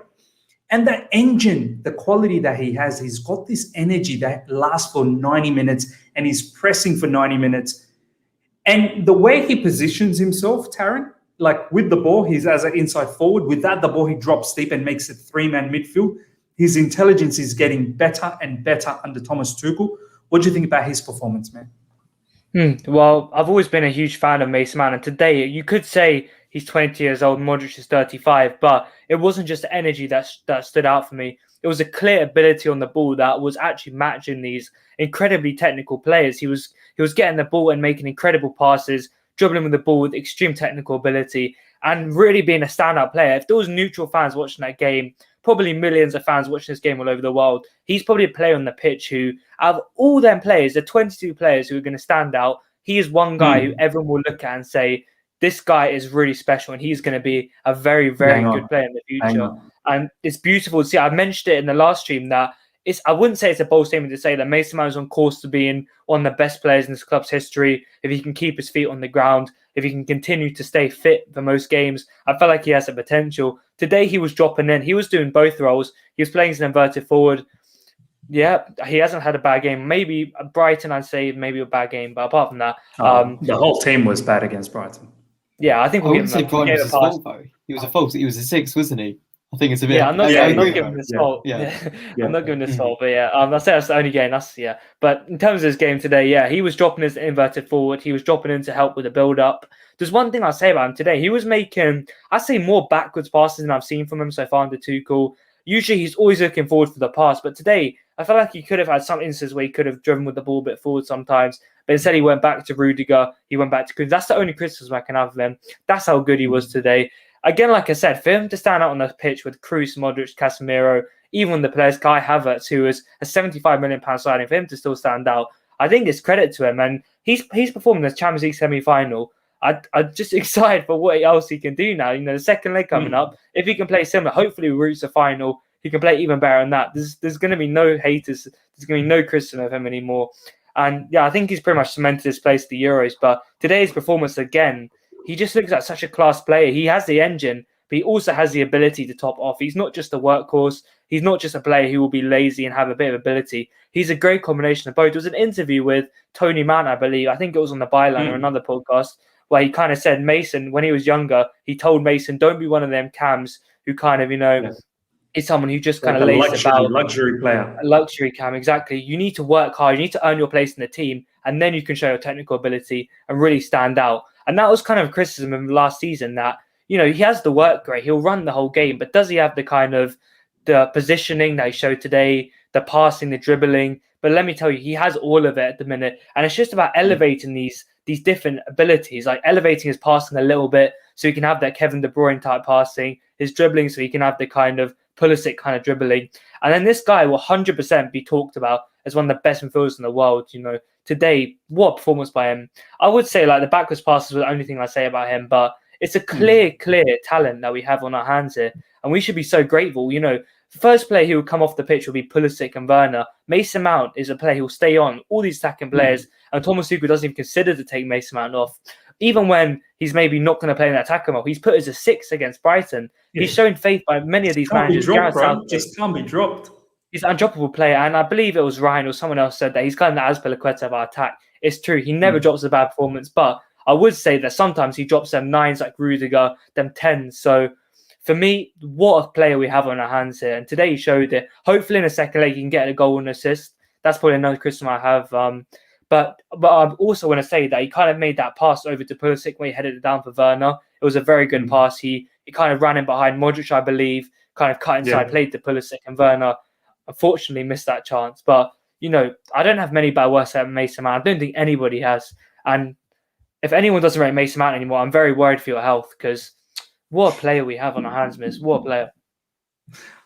And that engine, the quality that he has, he's got this energy that lasts for 90 minutes and he's pressing for 90 minutes. And the way he positions himself, Taryn, like with the ball, he's as an inside forward. Without the ball, he drops deep and makes it three-man midfield. His intelligence is getting better and better under Thomas Tuchel. What do you think about his performance, man? Well, I've always been a huge fan of Mason Mount, and today you could say he's 20 years old, Modric is 35, but it wasn't just the energy that stood out for me. It was a clear ability on the ball that was actually matching these incredibly technical players. He was getting the ball and making incredible passes, dribbling with the ball with extreme technical ability, and really being a standout player. If there was neutral fans watching that game, probably millions of fans watching this game all over the world, he's probably a player on the pitch who, out of all them players, the 22 players who are going to stand out, he is one guy who everyone will look at and say, this guy is really special and he's going to be a very, very good player in the future. And it's beautiful to see. I mentioned it in the last stream that I wouldn't say it's a bold statement to say that Mason Mount is on course to being one of the best players in this club's history. If he can keep his feet on the ground, if he can continue to stay fit for most games, I felt like he has the potential. Today he was dropping in. He was doing both roles. He was playing as an inverted forward. Yeah, he hasn't had a bad game. Maybe Brighton, I'd say maybe a bad game. But apart from that, the whole team was bad against Brighton. Yeah, I think we'll give him say Brighton was his fault, though. He was a false. He was a 6, wasn't he? I think it's a bit. Yeah, I'm not giving this fault. I'm not giving this fault, but I'll say that's the only game. But in terms of his game today, he was dropping his inverted forward. He was dropping in to help with the build-up. There's one thing I'll say about him today. He was making, I'd say, more backwards passes than I've seen from him so far under Tuchel. Usually he's always looking forward for the pass, but today I felt like he could have had some instances where he could have driven with the ball a bit forward sometimes, but instead he went back to Rudiger, he went back to Kroos. That's the only criticism I can have of him. That's how good he was today. Again, like I said, for him to stand out on the pitch with Kroos, Modric, Casemiro, even the players, Kai Havertz, who was a £75 million signing, for him to still stand out, I think it's credit to him. And he's performing in the Champions League semi-final. I'm just excited for what else he can do now. You know, the second leg coming up, if he can play similar, hopefully we'll reach the final. He can play even better than that. There's going to be no haters. There's going to be no criticism of him anymore. And yeah, I think he's pretty much cemented his place at the Euros. But today's performance again, he just looks like such a class player. He has the engine, but he also has the ability to top off. He's not just a workhorse. He's not just a player who will be lazy and have a bit of ability. He's a great combination of both. There was an interview with Tony Mount, I believe. I think it was on the Byline or another podcast, where he kind of said Mason, when he was younger, he told Mason, don't be one of them cams who kind of, is someone who just kind of lays about. Luxury player. A luxury cam, exactly. You need to work hard. You need to earn your place in the team, and then you can show your technical ability and really stand out. And that was kind of a criticism of last season that, he has the work rate. He'll run the whole game, but does he have the kind of the positioning that he showed today, the passing, the dribbling? But let me tell you, he has all of it at the minute. And it's just about elevating these different abilities, like elevating his passing a little bit so he can have that Kevin De Bruyne type passing, his dribbling so he can have the kind of Pulisic kind of dribbling. And then this guy will 100% be talked about as one of the best midfielders in the world. Today, what performance by him. I would say like the backwards passes were the only thing I say about him, but it's a clear talent that we have on our hands here. And we should be so grateful. The first player who will come off the pitch will be Pulisic and Werner. Mason Mount is a player who will stay on, all these attacking players. And Thomas Tuchel doesn't even consider to take Mason Mount off. Even when he's maybe not going to play in that attacker role, he's put as a 6 against Brighton. He's shown faith by many of these managers. Just can't be dropped. He's an undroppable player. And I believe it was Ryan or someone else said that he's kind of the Azpilicueta of our attack. It's true. He never drops a bad performance. But I would say that sometimes he drops them 9s like Rudiger, them 10s. So for me, what a player we have on our hands here. And today he showed it. Hopefully in the second leg, he can get a goal and assist. That's probably another criticism I have. But I also want to say that he kind of made that pass over to Pulisic when he headed it down for Werner. It was a very good pass. He kind of ran in behind Modric, I believe, kind of cut inside, played to Pulisic, and Werner unfortunately missed that chance. But, I don't have many bad words at Mason Mount. I don't think anybody has. And if anyone doesn't rate Mason Mount anymore, I'm very worried for your health because what a player we have on our hands, miss. What a player.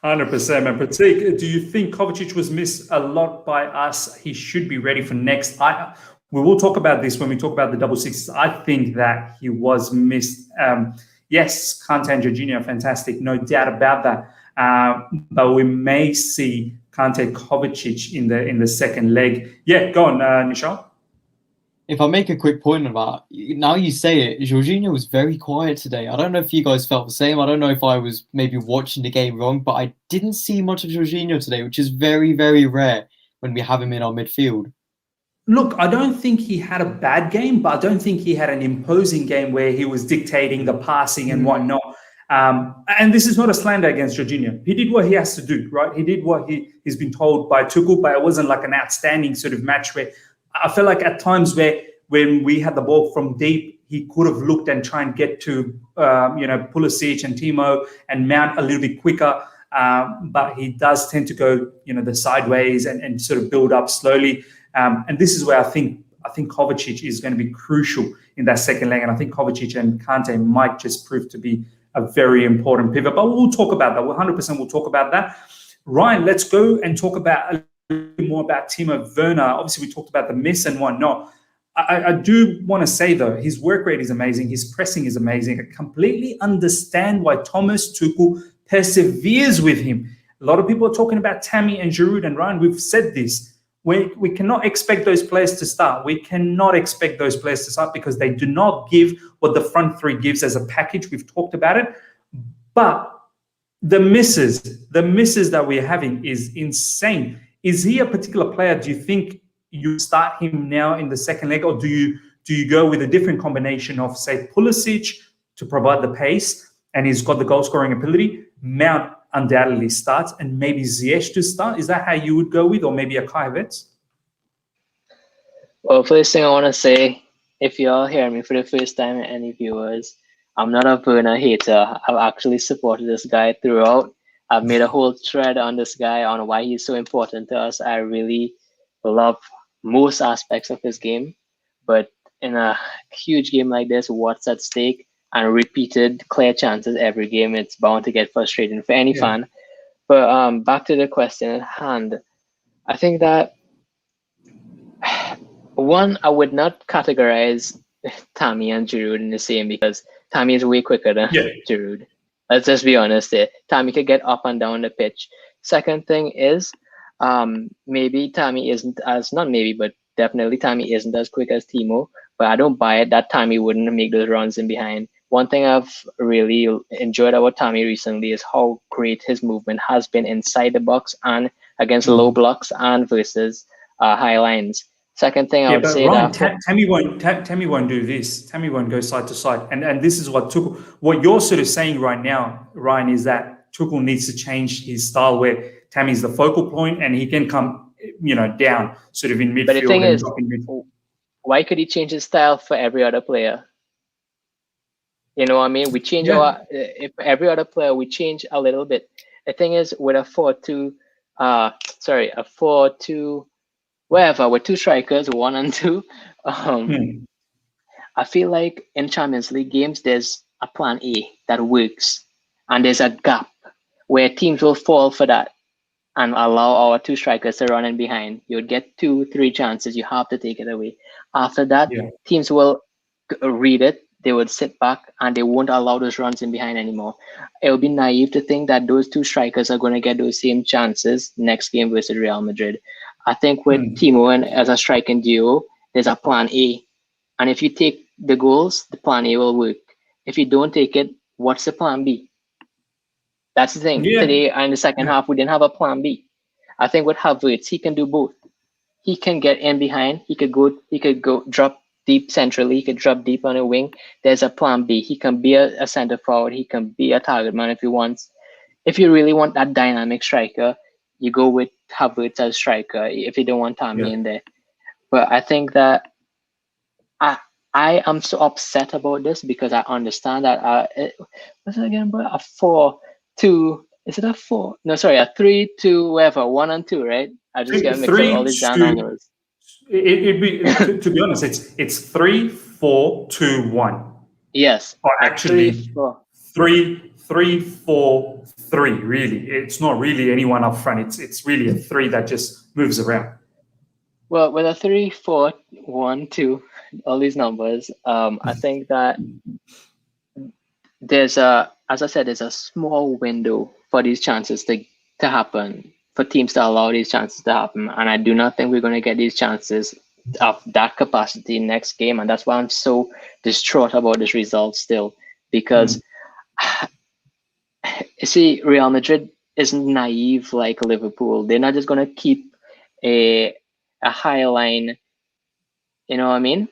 100%, man. Pratik, do you think Kovacic was missed a lot by us? He should be ready for next. We will talk about this when we talk about the double sixes. I think that he was missed. Yes, Kante and Jorginho are fantastic, no doubt about that. But we may see Kante Kovacic in the second leg. Yeah, go on, Nishal. If I make a quick point about now you say it, Jorginho was very quiet today. I don't know if you guys felt the same. I don't know if I was maybe watching the game wrong, but I didn't see much of Jorginho today, which is very, very rare when we have him in our midfield. Look, I don't think he had a bad game, but I don't think he had an imposing game where he was dictating the passing and whatnot. And this is not a slander against Jorginho. He did what he has to do, right? He did what he's been told by Tuchel, but it wasn't like an outstanding sort of match where I feel like at times where when we had the ball from deep, he could have looked and try and get to, Pulisic and Timo and Mount a little bit quicker. But he does tend to go, the sideways and sort of build up slowly. And this is where I think Kovacic is going to be crucial in that second leg. And I think Kovacic and Kante might just prove to be a very important pivot. But we'll talk about that. 100% we'll talk about that. Ryan, let's go and talk about a little bit more about Timo Werner. Obviously, we talked about the miss and whatnot. I do want to say, though, his work rate is amazing. His pressing is amazing. I completely understand why Thomas Tuchel perseveres with him. A lot of people are talking about Tammy and Giroud and Ryan. We've said this. We cannot expect those players to start. We cannot expect those players to start because they do not give what the front three gives as a package. We've talked about it. But the misses that we're having is insane. Is he a particular player? Do you think you start him now in the second leg, or do you go with a different combination of, say, Pulisic to provide the pace and he's got the goal-scoring ability, Mount undoubtedly starts, and maybe Ziyech to start? Is that how you would go with, or maybe a Kai Havertz? Well, first thing I want to say, if you all hear me for the first time, any viewers, I'm not a Werner hater. I've actually supported this guy throughout. I've made a whole thread on this guy, on why he's so important to us. I really love most aspects of his game, but in a huge game like this, what's at stake, and repeated clear chances every game, it's bound to get frustrating for any fan. But back to the question at hand, I think that one, I would not categorize Tammy and Giroud in the same, because Tammy is way quicker than Giroud. Let's just be honest there. Tammy could get up and down the pitch. Second thing is, maybe Tammy isn't as, not maybe, but definitely Tammy isn't as quick as Timo, but I don't buy it that Tammy wouldn't make those runs in behind. One thing I've really enjoyed about Tammy recently is how great his movement has been inside the box and against low blocks and versus high lines. Second thing I would say, Ryan, that Tammy won't do this. Tammy won't go side to side, and this is what Tuchel. What you're sort of saying right now, Ryan, is that Tuchel needs to change his style where Tammy's the focal point and he can come, down sort of in midfield. but the thing is, why could he change his style for every other player? You know what I mean? We change if every other player, we change a little bit. The thing is, with a 4-2, wherever, with two strikers, 1 and 2, I feel like in Champions League games, there's a plan A that works, and there's a gap where teams will fall for that and allow our two strikers to run in behind. You would get 2-3 chances. You have to take it away. After that, teams will read it. They would sit back and they won't allow those runs in behind anymore. It would be naive to think that those two strikers are going to get those same chances next game versus Real Madrid. I think with Timo and as a striking duo, there's a plan A. And if you take the goals, the plan A will work. If you don't take it, what's the plan B? That's the thing. Today in the second half, we didn't have a plan B. I think with Havertz, he can do both. He can get in behind. He could go drop deep centrally. He could drop deep on a wing. There's a plan B. He can be a center forward. He can be a target man if he wants. If you really want that dynamic striker, you go with Havertz as striker if you don't want Tammy in there. But I think that I am so upset about this because I understand that what's it again, bro? A 4-2. Is it a 4? No, sorry, a 3-2, whatever, 1 and 2, right? I just gotta mix up all these damn numbers. It'd be to be honest, it's 3-4-2-1. Yes. Or actually 3-4-3. Really, it's not really anyone up front. It's really a 3 that just moves around. Well, with a 3-4-1-2, all these numbers, I think that there's as I said, there's a small window for these chances to happen, for teams to allow these chances to happen. And I do not think we're going to get these chances of that capacity next game, and that's why I'm so distraught about this result still. Because you see, Real Madrid isn't naive like Liverpool. They're not just gonna keep a high line. You know what I mean?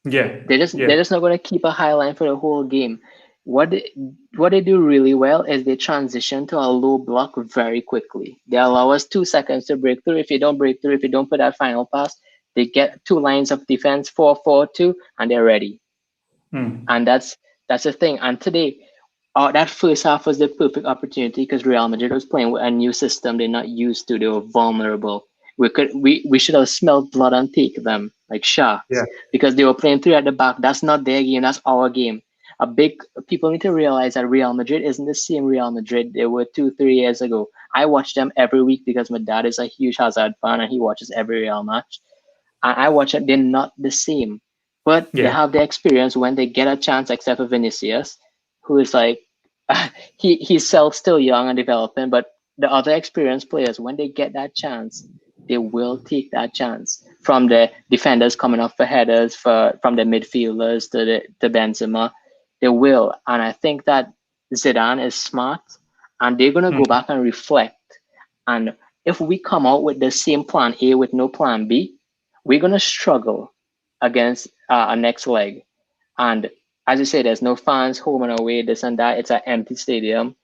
Yeah. They're just not gonna keep a high line for the whole game. What they do really well is they transition to a low block very quickly. They allow us 2 seconds to break through. If you don't break through, if you don't put that final pass, they get 2 lines of defense, 4-4-2, and they're ready. And that's the thing. And today, that first half was the perfect opportunity because Real Madrid was playing with a new system they're not used to. They were vulnerable. We should have smelled blood and take them like sharks because they were playing 3 at the back. That's not their game. That's our game. People need to realize that Real Madrid isn't the same Real Madrid they were 2-3 years ago. I watch them every week because my dad is a huge Hazard fan and he watches every Real match. And I watch it. They're not the same, but they have the experience when they get a chance. Except for Vinicius, who is like he's still young and developing, but the other experienced players, when they get that chance, they will take that chance. From the defenders coming off the headers, from the midfielders to Benzema, they will. And I think that Zidane is smart, and they're gonna go back and reflect. And if we come out with the same plan A with no plan B, we're gonna struggle against our next leg. And as you say, there's no fans, home and away, this and that. It's an empty stadium.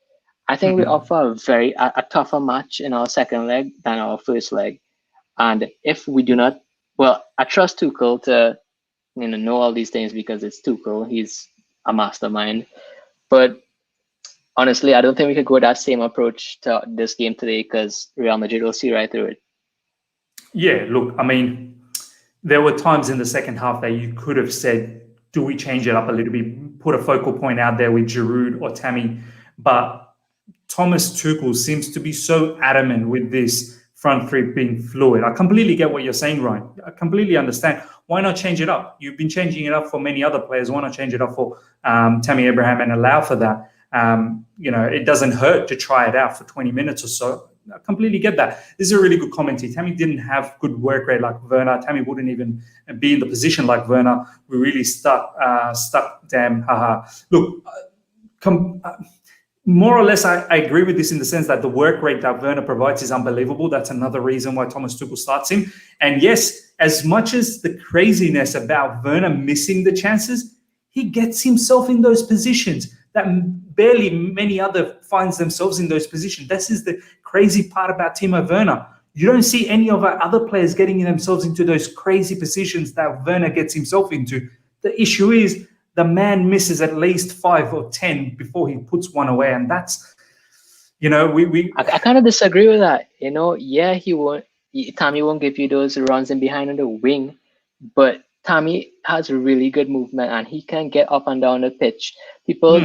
I think we offer a tougher match in our second leg than our first leg. And if we do not, well, I trust Tuchel to know all these things because it's Tuchel. He's a mastermind. But honestly, I don't think we could go that same approach to this game today because Real Madrid will see right through it. Yeah, look, I mean, there were times in the second half that you could have said, do we change it up a little bit, put a focal point out there with Giroud or Tammy? But Thomas Tuchel seems to be so adamant with this front three being fluid. I completely get what you're saying, Ryan. I completely understand. Why not change it up? You've been changing it up for many other players. Why not change it up for Tammy Abraham and allow for that? It doesn't hurt to try it out for 20 minutes or so. I completely get that. This is a really good comment here. Tammy didn't have good work rate like Werner. Tammy wouldn't even be in the position like Werner. We really stuck them. Look, more or less, I agree with this in the sense that the work rate that Werner provides is unbelievable. That's another reason why Thomas Tuchel starts him. And yes, as much as the craziness about Werner missing the chances, he gets himself in those positions that barely many other finds themselves in those positions. This is the crazy part about Timo Werner. You don't see any of our other players getting themselves into those crazy positions that Werner gets himself into. The issue is the man misses at least 5 or 10 before he puts one away. And that's, I kind of disagree with that. Tammy won't give you those runs in behind on the wing, but Tammy has really good movement and he can get up and down the pitch. People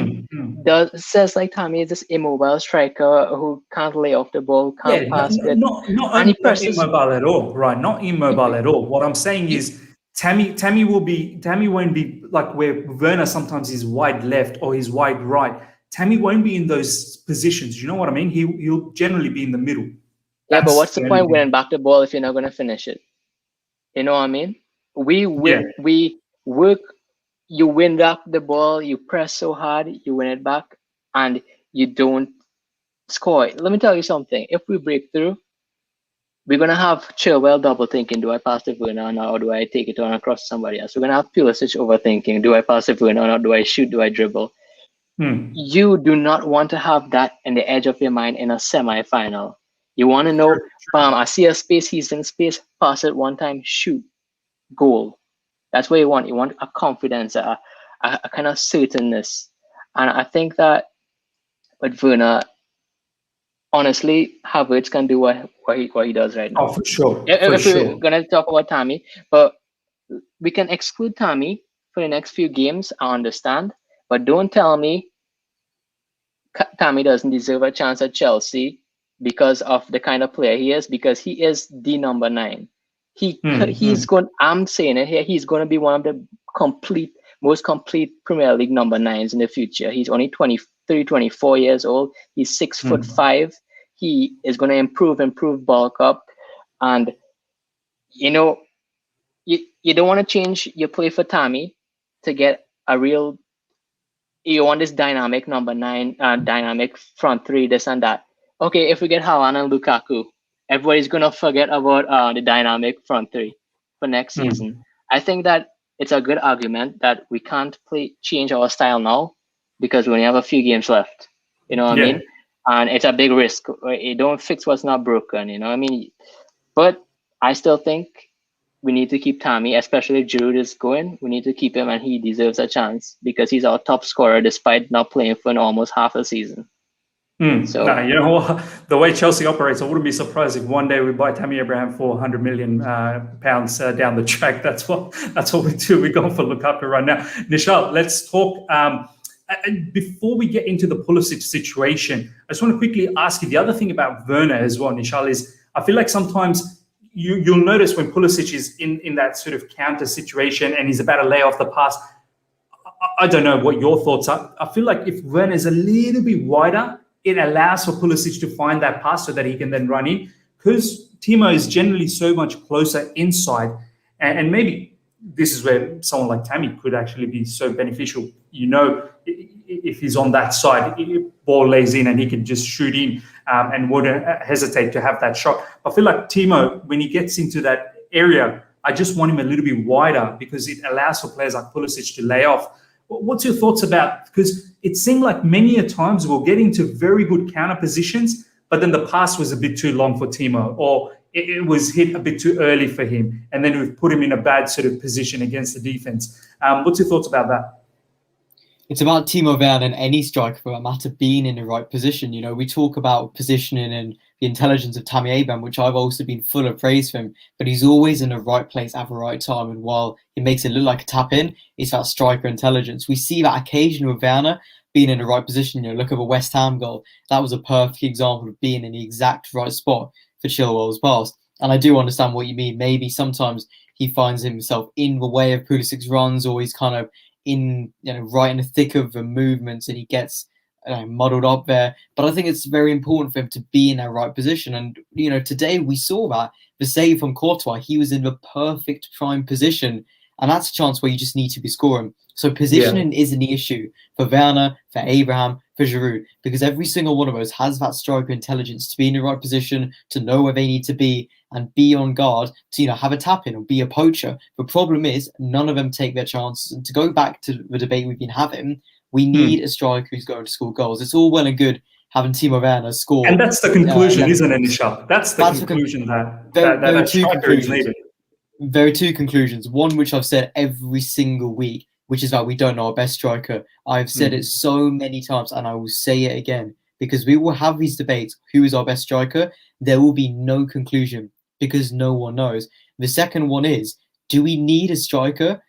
says like Tammy is this immobile striker who can't lay off the ball, can't pass it. Not immobile at all, right? Not immobile at all. What I'm saying is Tammy won't be like where Werner sometimes is wide left or he's wide right. Tammy won't be in those positions. You know what I mean? He'll generally be in the middle. Yeah, but what's the point winning back the ball if you're not going to finish it? You know what I mean? We work, you win back the ball, you press so hard, you win it back, and you don't score. Let me tell you something. If we break through, we're going to have Chilwell double thinking, do I pass the Werner now or do I take it on across to somebody else? We're going to have Pulisic overthinking, do I pass the Werner or do I shoot, do I dribble? You do not want to have that in the edge of your mind in a semi-final. You want to know, I see a space, he's in space, pass it one time, shoot, goal. That's what you want. You want a confidence, a kind of certainness. And I think that with Werner, honestly, Havertz can do what he does right now. Oh, for sure. If we're going to talk about Tammy, but we can exclude Tammy for the next few games, I understand. But don't tell me Tammy doesn't deserve a chance at Chelsea because of the kind of player he is, because he is the number 9. I'm saying it here, he's going to be one of the most complete Premier League number 9s in the future. He's only 23, 24 years old. He's 6'5". He is going to improve bulk up. And, you don't want to change your play for Tammy to get a real. You want this dynamic number 9, dynamic front three, this and that. Okay, if we get Haaland and Lukaku, everybody's gonna forget about the dynamic front three for next season. I think that it's a good argument that we can't change our style now because we only have a few games left. You know what I mean? And it's a big risk. You don't fix what's not broken. You know what I mean? But I still think we need to keep Tammy, especially if Giroud is going. We need to keep him, and he deserves a chance because he's our top scorer despite not playing for almost half a season. So you know what? The way Chelsea operates, I wouldn't be surprised if one day we buy Tammy Abraham for 100 million pounds down the track. That's what we do. We're going for Lukaku right now. Nishal, let's talk. Before we get into the Pulisic situation, I just want to quickly ask you the other thing about Werner as well, Nishal, is I feel like sometimes you'll notice when Pulisic is in that sort of counter situation and he's about to lay off the pass. I don't know what your thoughts are. I feel like if Werner is a little bit wider, it allows for Pulisic to find that pass so that he can then run in. Because Timo is generally so much closer inside, and maybe this is where someone like Tammy could actually be so beneficial. You know, if he's on that side, ball lays in and he can just shoot in and wouldn't hesitate to have that shot. I feel like Timo, when he gets into that area, I just want him a little bit wider because it allows for players like Pulisic to lay off. What's your thoughts about, because it seemed like many a times we'll get into very good counter positions, but then the pass was a bit too long for Timo, or it was hit a bit too early for him, and then we've put him in a bad sort of position against the defense. What's your thoughts about that? It's about Timo Werner and any striker for that matter being in the right position. You know, we talk about positioning and the intelligence of Tammy Abraham, which I've also been full of praise for him, but he's always in the right place at the right time. And while it makes it look like a tap in, it's that striker intelligence. We see that occasion with Werner being in the right position. You know, look at the West Ham goal. That was a perfect example of being in the exact right spot for Chilwell's pass. And I do understand what you mean. Maybe sometimes he finds himself in the way of Pulisic's runs, or he's kind of in, you know, right in the thick of the movements, and he gets muddled up there. But I think it's very important for him to be in that right position. And, you know, today we saw that the save from Courtois, he was in the perfect prime position, and that's a chance where you just need to be scoring. So positioning isn't the issue for Werner, for Abraham, for Giroud, because every single one of us has that striker intelligence to be in the right position, to know where they need to be, and be on guard to, you know, have a tap in or be a poacher. The problem is none of them take their chances. And to go back to the debate we've been having, we need a striker who's going to score goals. It's all well and good having Timo Werner score. And that's the conclusion, isn't it, Nishal? That's the conclusion that striker is needed. There are two conclusions. One, which I've said every single week, which is that we don't know our best striker. I've said it so many times, and I will say it again, because we will have these debates. Who is our best striker? There will be no conclusion because no one knows. The second one is, do we need a striker?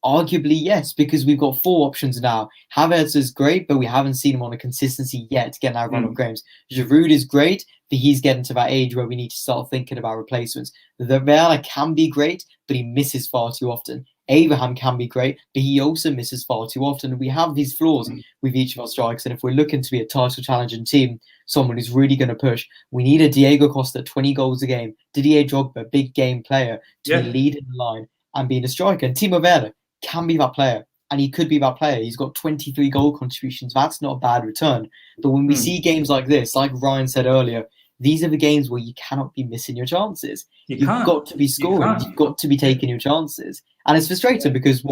Arguably, yes, because we've got 4 options now. Havertz is great, but we haven't seen him on a consistency yet to get that run of games. Giroud is great, but he's getting to that age where we need to start thinking about replacements. The Werner can be great, but he misses far too often. Abraham can be great, but he also misses far too often. We have these flaws with each of our strikers, and if we're looking to be a title challenging team, someone who's really going to push, we need a Diego Costa, 20 goals a game, Didier Drogba, big game player, to be leading the line and being a striker. And Timo Werner can be that player, and he could be that player. He's got 23 goal contributions. That's not a bad return. But when we see games like this, like Ryan said earlier, these are the games where you cannot be missing your chances. You've got to be scoring. You've got to be taking your chances. And it's frustrating because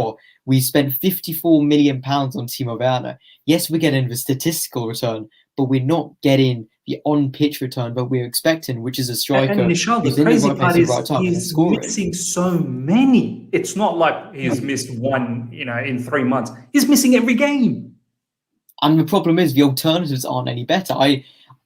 we spent £54 million on Timo Werner. Yes, we're getting the statistical return, but we're not getting the on-pitch return that we're expecting, which is a striker. And Nishal, the crazy part is he's missing so many. It's not like he's missed one, in 3 months. He's missing every game. And the problem is the alternatives aren't any better.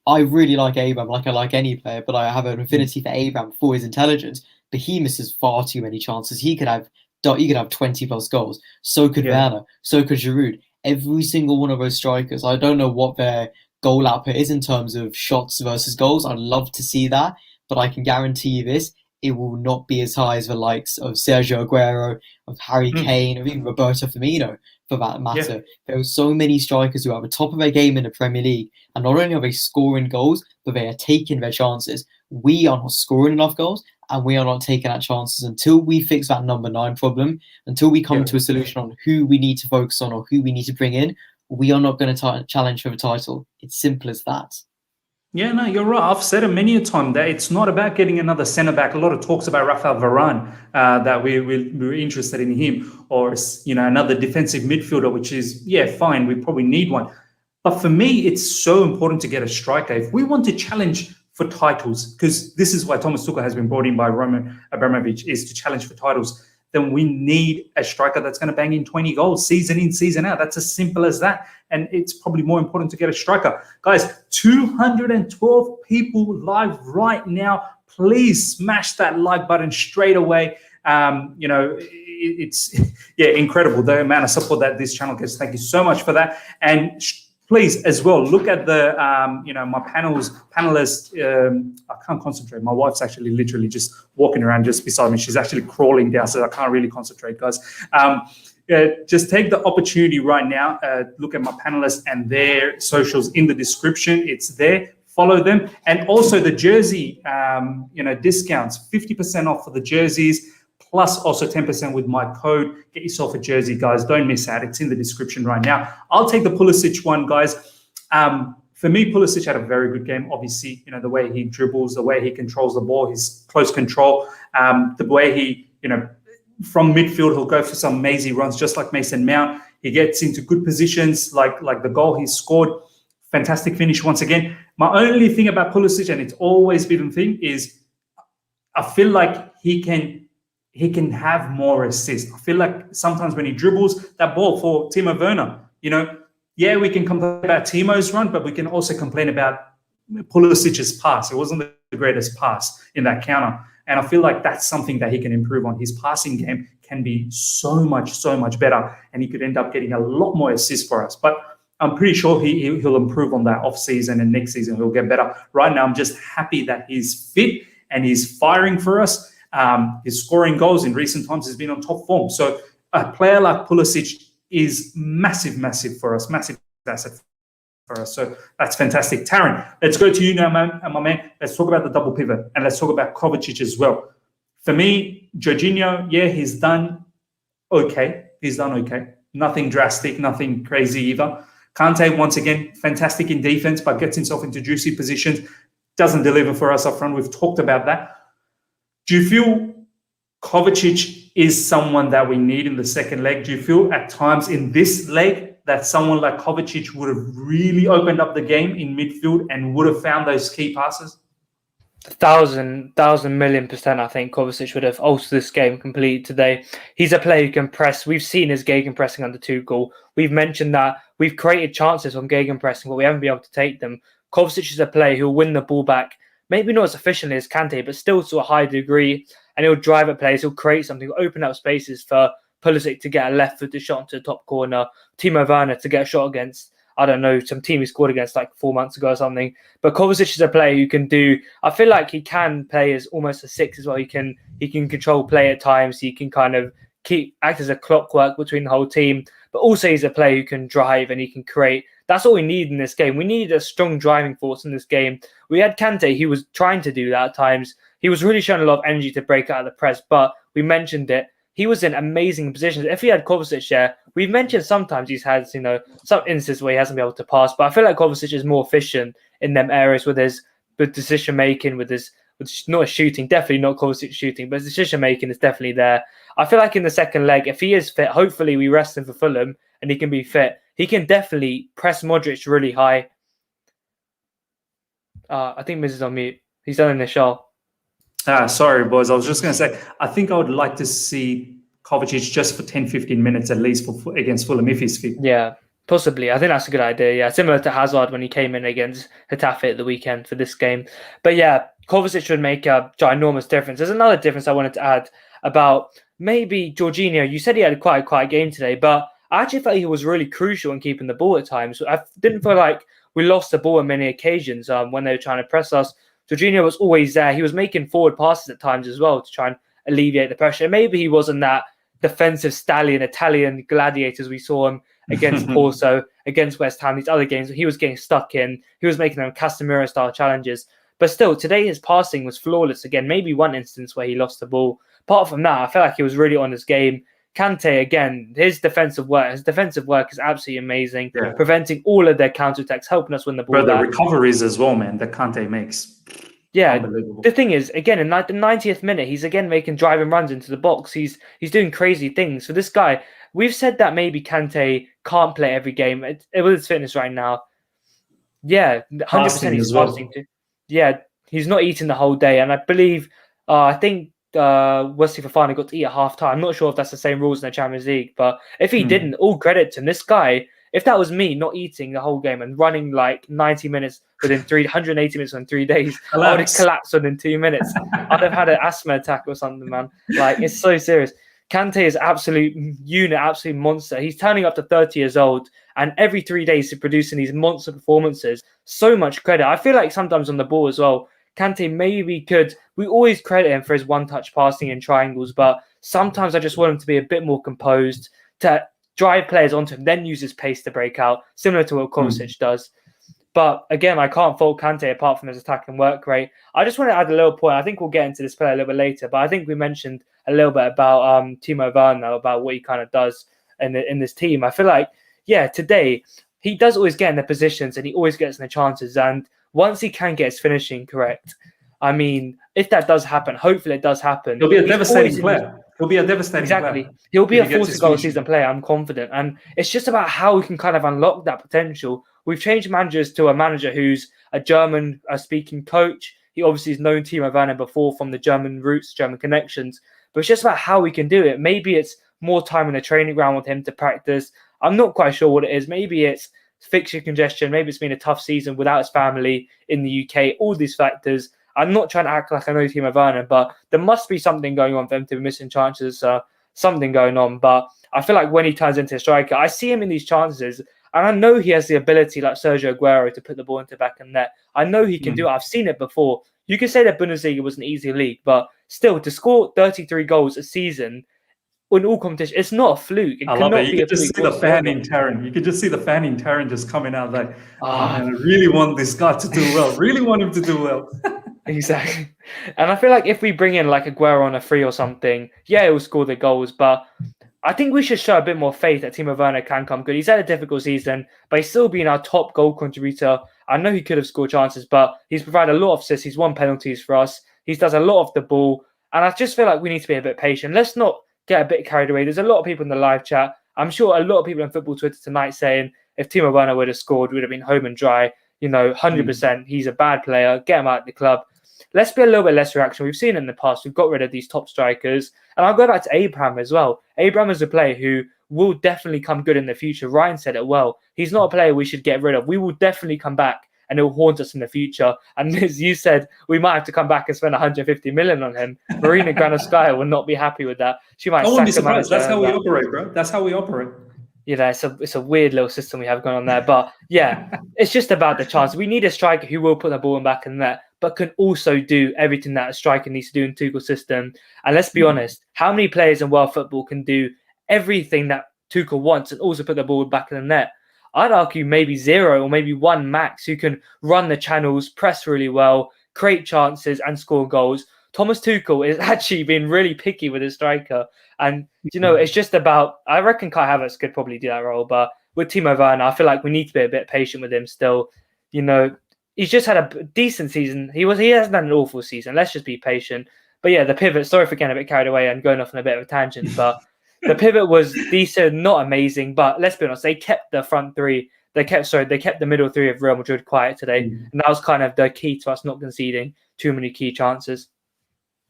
I really like Abraham, like I like any player, but I have an affinity for Abraham for his intelligence. But he misses far too many chances. He could have 20 plus goals. So could Werner. So could Giroud. Every single one of those strikers. I don't know what their goal output is in terms of shots versus goals. I'd love to see that, but I can guarantee you this: it will not be as high as the likes of Sergio Aguero, of Harry Kane, or even Roberto Firmino, for that matter. Yeah. There are so many strikers who are at the top of their game in the Premier League, and not only are they scoring goals, but they are taking their chances. We are not scoring enough goals, and we are not taking our chances until we fix that number 9 problem, until we come to a solution on who we need to focus on or who we need to bring in. We are not going to challenge for the title. It's simple as that. Yeah, no, you're right. I've said it many a time that it's not about getting another centre back. A lot of talks about Raphael Varane, that we're interested in him, or another defensive midfielder, which is fine. We probably need one, but for me, it's so important to get a striker if we want to challenge for titles. Because this is why Thomas Tuchel has been brought in by Roman Abramovich, is to challenge for titles. Then we need a striker that's going to bang in 20 goals season in, season out. That's as simple as that. And it's probably more important to get a striker. Guys, 212 people live right now. Please smash that like button straight away. It's incredible, the amount of support that this channel gets. Thank you so much for that. And please, as well, look at the, my panelists. I can't concentrate. My wife's actually literally just walking around just beside me. She's actually crawling down, so I can't really concentrate, guys. Just take the opportunity right now. Look at my panelists and their socials in the description. It's there. Follow them. And also the jersey, discounts, 50% off for the jerseys, plus also 10% with my code. Get yourself a jersey, guys. Don't miss out. It's in the description right now. I'll take the Pulisic one, guys. For me, Pulisic had a very good game. Obviously, the way he dribbles, the way he controls the ball, his close control, the way he, from midfield, he'll go for some mazy runs, just like Mason Mount. He gets into good positions, like the goal he scored. Fantastic finish once again. My only thing about Pulisic, and it's always been the thing, is I feel like he can have more assists. I feel like sometimes when he dribbles that ball for Timo Werner, we can complain about Timo's run, but we can also complain about Pulisic's pass. It wasn't the greatest pass in that counter. And I feel like that's something that he can improve on. His passing game can be so much better, and he could end up getting a lot more assists for us. But I'm pretty sure he'll improve on that off-season, and next season he'll get better. Right now, I'm just happy that he's fit and he's firing for us. His scoring goals in recent times has been on top form. So a player like Pulisic is massive for us, massive asset for us. So that's fantastic. Taryn, let's go to you now, my man. Let's talk about the double pivot, and let's talk about Kovacic as well. For me, Jorginho, he's done okay. Nothing drastic, nothing crazy either. Kante, once again, fantastic in defense, but gets himself into juicy positions. Doesn't deliver for us up front. We've talked about that. Do you feel Kovacic is someone that we need in the second leg? Do you feel at times in this leg that someone like Kovacic would have really opened up the game in midfield and would have found those key passes? 1,000,000,000,000%. I think Kovacic would have altered this game completely today. He's a player who can press. We've seen his gegenpressing under Tuchel. We've mentioned that we've created chances from gegenpressing, but we haven't been able to take them. Kovacic is a player who will win the ball back, maybe not as efficiently as Kante, but still to a high degree, and he'll drive at players. He'll create something, open up spaces for Pulisic to get a left-footed shot into the top corner, Timo Werner to get a shot against, I don't know, some team he scored against like 4 months ago or something. But Kovacic is a player who can do, I feel like he can play as almost a 6 as well. He can control play at times. He can kind of act as a clockwork between the whole team. But also he's a player who can drive and he can create. That's all we need in this game. We need a strong driving force in this game. We had Kante, he was trying to do that at times. He was really showing a lot of energy to break out of the press, but we mentioned it. He was in amazing positions. If he had Kovacic there, we've mentioned sometimes he's had, some instances where he hasn't been able to pass, but I feel like Kovacic is more efficient in them areas with decision making, with not shooting, definitely not Kovacic shooting, but his decision making is definitely there. I feel like in the second leg, if he is fit, hopefully we rest him for Fulham and he can be fit. He can definitely press Modric really high. I think Miz is on mute. He's done in the show. Sorry, boys. I was just going to say, I think I would like to see Kovacic just for 10-15 minutes at least against Fulham if he's fit. Yeah, possibly. I think that's a good idea. Yeah, similar to Hazard when he came in against Getafe at the weekend for this game. But yeah, Kovacic would make a ginormous difference. There's another difference I wanted to add about maybe Jorginho. You said he had quite a quiet game today, but I actually felt he was really crucial in keeping the ball at times. I didn't feel like we lost the ball on many occasions when they were trying to press us. Jorginho was always there. He was making forward passes at times as well to try and alleviate the pressure. Maybe he wasn't that defensive stallion, Italian gladiators we saw him against Porto, against West Ham, these other games. He was getting stuck in. He was making them Casemiro-style challenges. But still, today his passing was flawless again. Maybe one instance where he lost the ball. Apart from that, I felt like he was really on his game. Kante, again, his defensive work is absolutely amazing, preventing all of their counterattacks, helping us win the ball. Bro, the recoveries as well, man, that Kante makes. Yeah, the thing is, again, in the 90th minute, he's again making driving runs into the box. He's doing crazy things. For this guy, we've said that maybe Kante can't play every game. With his fitness right now, 100% he's fasting too. Yeah, he's not eating the whole day. And I believe, I think Wesley Fofana got to eat at half time. I'm not sure if that's the same rules in the Champions League, but if he didn't, all credit to him. This guy, if that was me not eating the whole game and running like 90 minutes within 180 minutes in 3 days, I would have collapsed within 2 minutes. I'd have had an asthma attack or something, man. Like, it's so serious. Kante is absolute unit, absolute monster. He's turning up to 30 years old, and every 3 days he's producing these monster performances. So much credit. I feel like sometimes on the ball as well, Kante maybe could. We always credit him for his one-touch passing in triangles, but sometimes I just want him to be a bit more composed, to drive players onto him, then use his pace to break out, similar to what Kovacic does. But again, I can't fault Kante apart from his attack and work rate. I just want to add a little point. I think we'll get into this player a little bit later, but I think we mentioned a little bit about Timo Werner, about what he kind of does in this team. I feel like, today he does always get in the positions and he always gets in the chances. And once he can get his finishing correct, I mean, if that does happen, hopefully it does happen. He'll be a devastating player. He'll be a devastating player. He'll be a 40-goal season player, I'm confident. And it's just about how we can kind of unlock that potential. We've changed managers to a manager who's a German-speaking coach. He obviously has known Timo Werner before from the German roots, German connections. But it's just about how we can do it. Maybe it's more time in the training ground with him to practice. I'm not quite sure what it is. Maybe it's fixture congestion. Maybe it's been a tough season without his family in the UK. All these factors. I'm not trying to act like I know Timo Werner, but there must be something going on for him to be missing chances, something going on. But I feel like when he turns into a striker, I see him in these chances, and I know he has the ability, like Sergio Aguero, to put the ball into the back of the net. I know he can do it. I've seen it before. You could say that Bundesliga was an easy league, but still, to score 33 goals a season in all competition, it's not a fluke. I love it. You could just see the fan in Taryn. You could just see the fan in Taryn just coming out like, man, I really want this guy to do well. Really want him to do well. Exactly. And I feel like if we bring in like Aguero on a free or something, he'll score the goals. But I think we should show a bit more faith that Timo Werner can come good. He's had a difficult season, but he's still been our top goal contributor. I know he could have scored chances, but he's provided a lot of assists. He's won penalties for us. He does a lot of the ball. And I just feel like we need to be a bit patient. Let's not get a bit carried away. There's a lot of people in the live chat. I'm sure a lot of people on football Twitter tonight saying if Timo Werner would have scored, we'd have been home and dry. 100%. He's a bad player. Get him out of the club. Let's be a little bit less reaction. We've seen in the past, we've got rid of these top strikers. And I'll go back to Abraham as well. Abraham is a player who will definitely come good in the future. Ryan said it well. He's not a player we should get rid of. We will definitely come back and it will haunt us in the future. And as you said, we might have to come back and spend 150 million on him. Marina Granovskaya will not be happy with that. She might sack him out. That's how we operate, bro. That's how we operate. It's a weird little system we have going on there. But it's just about the chance. We need a striker who will put the ball in back in there, but can also do everything that a striker needs to do in Tuchel's system. And let's be honest, how many players in world football can do everything that Tuchel wants and also put the ball back in the net? I'd argue maybe 0 or maybe 1 max who can run the channels, press really well, create chances and score goals. Thomas Tuchel is actually being really picky with his striker. And, it's just about, I reckon Kai Havertz could probably do that role. But with Timo Werner, I feel like we need to be a bit patient with him still. He's just had a decent season. He hasn't had an awful season. Let's just be patient. But the pivot, sorry for getting a bit carried away and going off on a bit of a tangent, but the pivot was decent, not amazing. But let's be honest, they kept the front three. They kept the middle three of Real Madrid quiet today. And that was kind of the key to us not conceding too many key chances.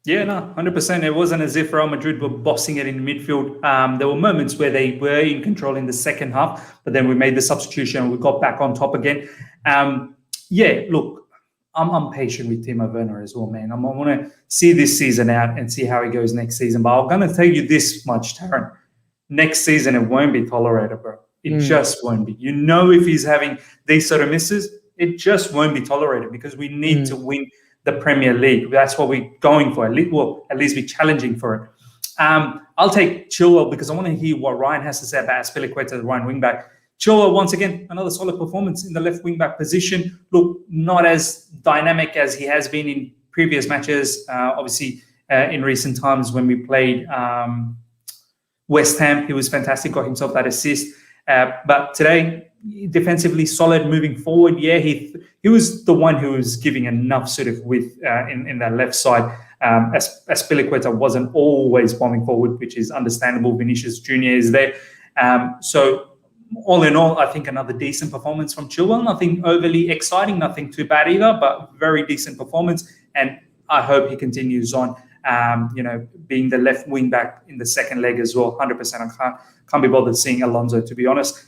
Yeah, no, 100%. It wasn't as if Real Madrid were bossing it in midfield. There were moments where they were in control in the second half, but then we made the substitution and we got back on top again. Look, I'm patient with Timo Werner as well, man. I want to see this season out and see how he goes next season. But I'm going to tell you this much, Taryn. Next season, it won't be tolerated, bro. It just won't be. If he's having these sort of misses, it just won't be tolerated because we need to win the Premier League. That's what we're going for. At least be challenging for it. I'll take Chilwell because I want to hear what Ryan has to say about Azpilicueta, the right wing back. Chilwell, once again, another solid performance in the left wing back position. Look, not as dynamic as he has been in previous matches. Obviously, in recent times when we played West Ham, he was fantastic, got himself that assist. But today, defensively solid, moving forward. Yeah, he was the one who was giving enough sort of width in that left side. Azpilicueta wasn't always bombing forward, which is understandable. Vinicius Jr. is there. So all in all, I think another decent performance from Chilwell. Nothing overly exciting, nothing too bad either, but very decent performance. And I hope he continues on, being the left wing back in the second leg as well. 100%. I can't be bothered seeing Alonso, to be honest.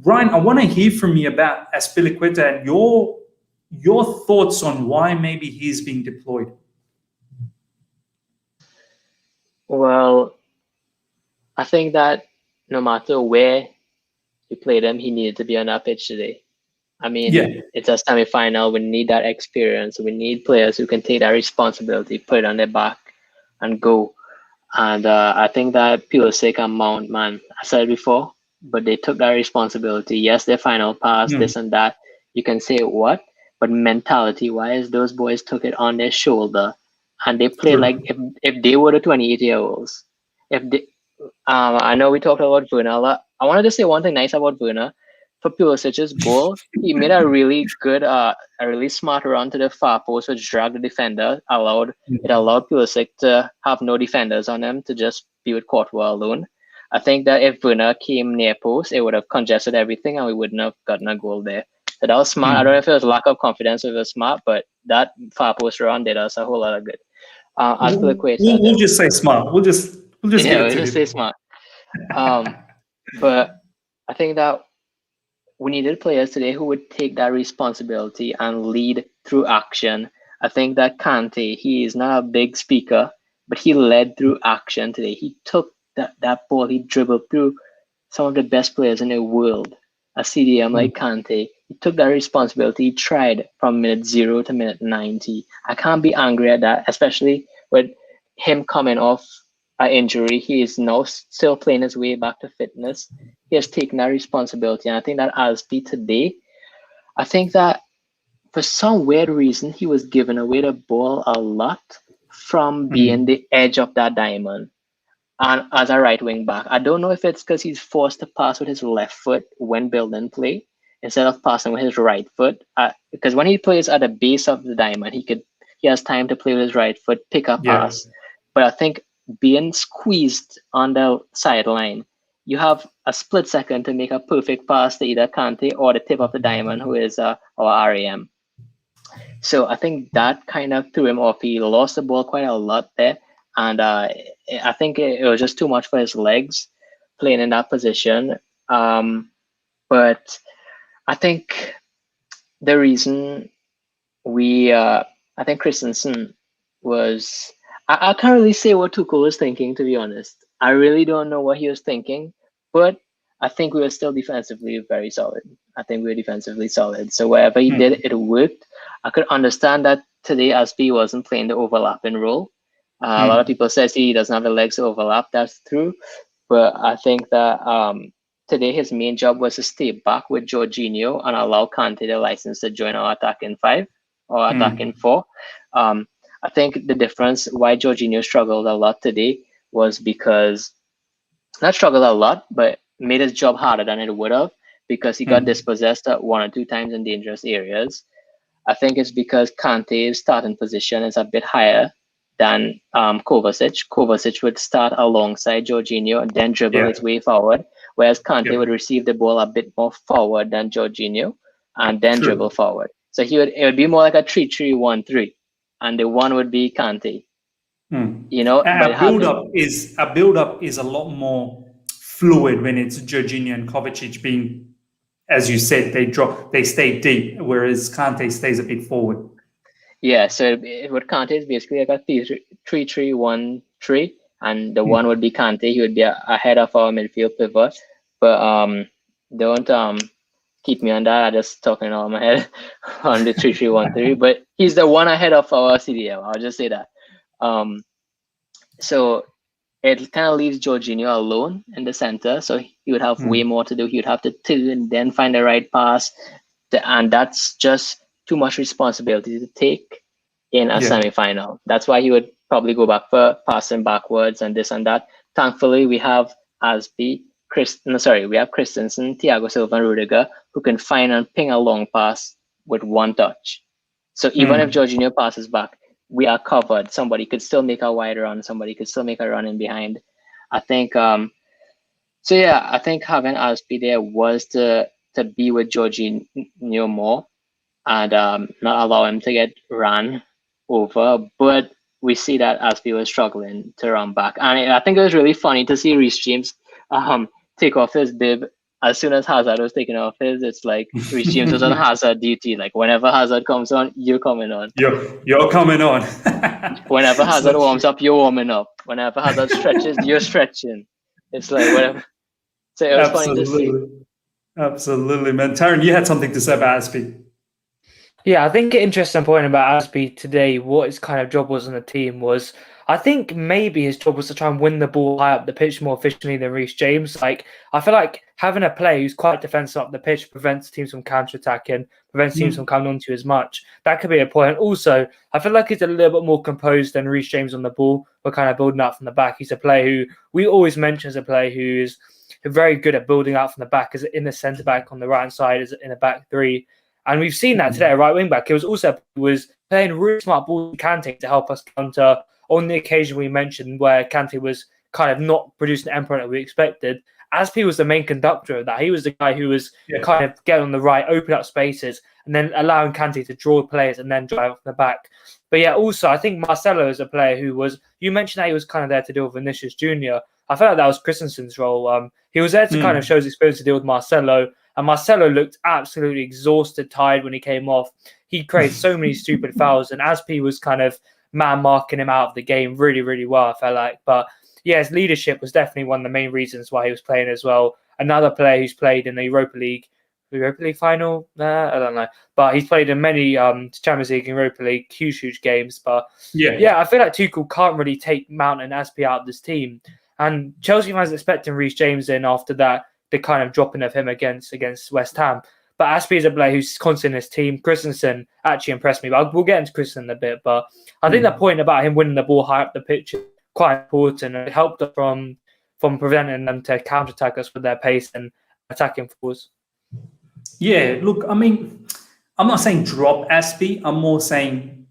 Ryan, I want to hear from you about Azpilicueta and your thoughts on why maybe he's being deployed. Well, I think that no matter where you played him, he needed to be on that pitch today. I mean, It's a semi-final. We need that experience. We need players who can take that responsibility, put it on their back, and go. And I think that Pulisic and Mount, man, I said it before, but they took that responsibility. Yes, their final pass, this and that. You can say what, but mentality-wise, those boys took it on their shoulder, and they played like if they were the 28-year-olds. I know we talked about Werner a lot. I wanted to say one thing nice about Werner. For Pulisic's goal, he made a really good, a really smart run to the far post, which dragged the defender. It allowed Pulisic to have no defenders on him, to just be with Courtois alone. I think that if Werner came near post, it would have congested everything, and we wouldn't have gotten a goal there. So that was smart. I don't know if it was lack of confidence or it was smart, but that far post run did us a whole lot of good. We'll just say smart. We'll just say smart. But I think that we needed players today who would take that responsibility and lead through action. I think that Kante, he is not a big speaker, but he led through action today. He took that ball, he dribbled through some of the best players in the world. A CDM like Kante, he took that responsibility. He tried from minute 0 to minute 90. I can't be angry at that, especially with him coming off an injury. He is now still playing his way back to fitness. He has taken that responsibility. And I think that Azpi today, I think that for some weird reason, he was giving away the ball a lot from being the edge of that diamond. And as a right wing back, I don't know if it's because he's forced to pass with his left foot when building play instead of passing with his right foot. Because when he plays at the base of the diamond, he has time to play with his right foot, pick up pass. But I think being squeezed on the sideline, you have a split second to make a perfect pass to either Kante or the tip of the diamond, who is our RAM. So I think that kind of threw him off. He lost the ball quite a lot there. And I think it was just too much for his legs playing in that position. But I think the reason I think Christensen was... I can't really say what Tuchel was thinking, to be honest. I really don't know what he was thinking, but I think we were still defensively very solid. I think we were defensively solid. So wherever he did, it worked. I could understand that today Azpi wasn't playing the overlapping role. A lot of people say he doesn't have the legs to overlap. That's true. But I think that today his main job was to stay back with Jorginho and allow Kante the license to join our attacking 5 or attacking 4. I think the difference why Jorginho struggled a lot today was because, not struggled a lot, but made his job harder than it would have, because he got dispossessed 1 or 2 times in dangerous areas. I think it's because Kante's starting position is a bit higher than Kovacic. Kovacic would start alongside Jorginho and then dribble his way forward, whereas Kante would receive the ball a bit more forward than Jorginho and then dribble forward. So it would be more like a 3-3-1-3. And the 1 would be Kante. A build-up is a lot more fluid when it's Jorginho and Kovacic being, as you said, they stay deep, whereas Kante stays a bit forward. Yeah, so with Kante is basically like a 3-3-1-3, and the 1 would be Kante. He would be ahead of our midfield pivot. But don't keep me on that. I'm just talking all in my head on the 3-3-1-3. But he's the 1 ahead of our CDM. I'll just say that. So it kind of leaves Jorginho alone in the center. So he would have way more to do. He would have to turn, then find the right pass. And that's just too much responsibility to take in a semi-final. That's why he would probably go back for passing backwards and this and that. Thankfully, we have Christensen, Thiago Silva, and Rudiger, who can find and ping a long pass with one touch. So even if Jorginho passes back, we are covered. Somebody could still make a wide run. Somebody could still make a run in behind. I think. I think having Azpi there was to be with Jorginho more and not allow him to get ran over. But we see that Azpi was struggling to run back. And I think it was really funny to see Reece James take off his bib. As soon as Hazard was taking off his, it's like Reece James was on Hazard duty. Like whenever Hazard comes on, you're coming on. You're coming on. Whenever Hazard warms up, you're warming up. Whenever Hazard stretches, you're stretching. It's like whatever. So it was funny to see. Absolutely, man. Taryn, you had something to say about Azpi. Yeah, I think an interesting point about Azpi today, what his kind of job was on the team was, I think maybe his job was to try and win the ball high up the pitch more efficiently than Reece James. Like, I feel like having a player who's quite defensive up the pitch prevents teams from counter-attacking, prevents teams from coming onto you as much. That could be a point. Also, I feel like he's a little bit more composed than Reece James on the ball. We're kind of building up from the back. He's a player who we always mention as a player who is very good at building out from the back, as in the centre-back on the right side, as in a back three. And we've seen that today at right wing back. It was playing really smart ball to Kante to help us counter on the occasion we mentioned where Kante was kind of not producing the endpoint that we expected. Azpi was the main conductor of that. He was the guy who was kind of getting on the right, open up spaces, and then allowing Kante to draw players and then drive off the back. But yeah, also, I think Marcelo is a player who was, you mentioned that he was kind of there to deal with Vinicius Jr. I felt like that was Christensen's role. He was there to kind of show his experience to deal with Marcelo. And Marcelo looked absolutely exhausted, tired when he came off. He created so many stupid fouls, and Azpi was kind of man marking him out of the game really, really well, I felt like. But yeah, his leadership was definitely one of the main reasons why he was playing as well. Another player who's played in the Europa League final, I don't know. But he's played in many Champions League and Europa League, huge games. But yeah, I feel like Tuchel can't really take Mount and Azpi out of this team. And Chelsea fans expecting Reece James in after that, the kind of dropping of him against West Ham. But Azpi is a player who's constant in his team. Christensen actually impressed me. But we'll get into Christensen in a bit. But I think that point about him winning the ball high up the pitch is quite important. It helped us from preventing them to counter-attack us with their pace and attacking force. Yeah, look, I mean, I'm not saying drop Azpi. I'm more saying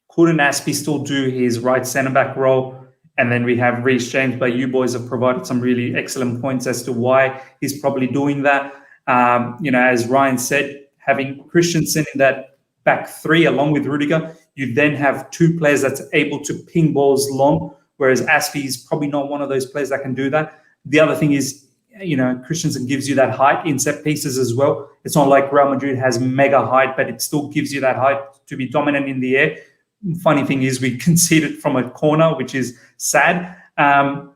couldn't Azpi still do his right centre-back role? And then we have Reece James, but you boys have provided some really excellent points as to why he's probably doing that. As Ryan said, having Christensen in that back three along with Rudiger, you then have two players that's able to ping balls long, whereas Azpi is probably not one of those players that can do that. The other thing is, Christensen gives you that height in set pieces as well. It's not like Real Madrid has mega height, but it still gives you that height to be dominant in the air. Funny thing is we conceded from a corner, which is sad.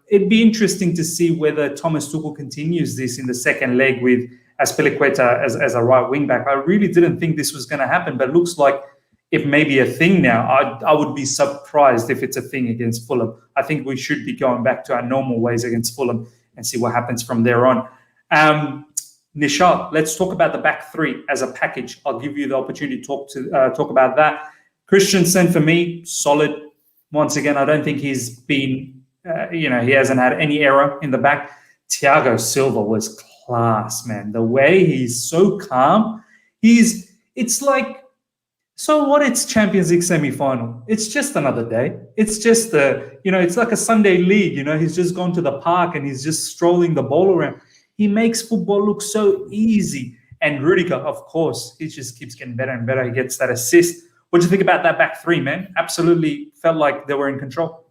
It'd be interesting to see whether Thomas Tuchel continues this in the second leg with Azpilicueta as a right wing back. I really didn't think this was going to happen, but it looks like it may be a thing now. I would be surprised if it's a thing against Fulham. I think we should be going back to our normal ways against Fulham and see what happens from there on. Nishad, let's talk about the back three as a package. I'll give you the opportunity to talk about that. Christensen, for me, solid. Once again, I don't think he's been, he hasn't had any error in the back. Thiago Silva was class, man. The way he's so calm, it's like, so what? It's Champions League semi-final. It's just another day. It's just it's like a Sunday league. He's just gone to the park and he's just strolling the ball around. He makes football look so easy. And Rudiger, of course, he just keeps getting better and better. He gets that assist. What do you think about that back three, man? Absolutely felt like they were in control.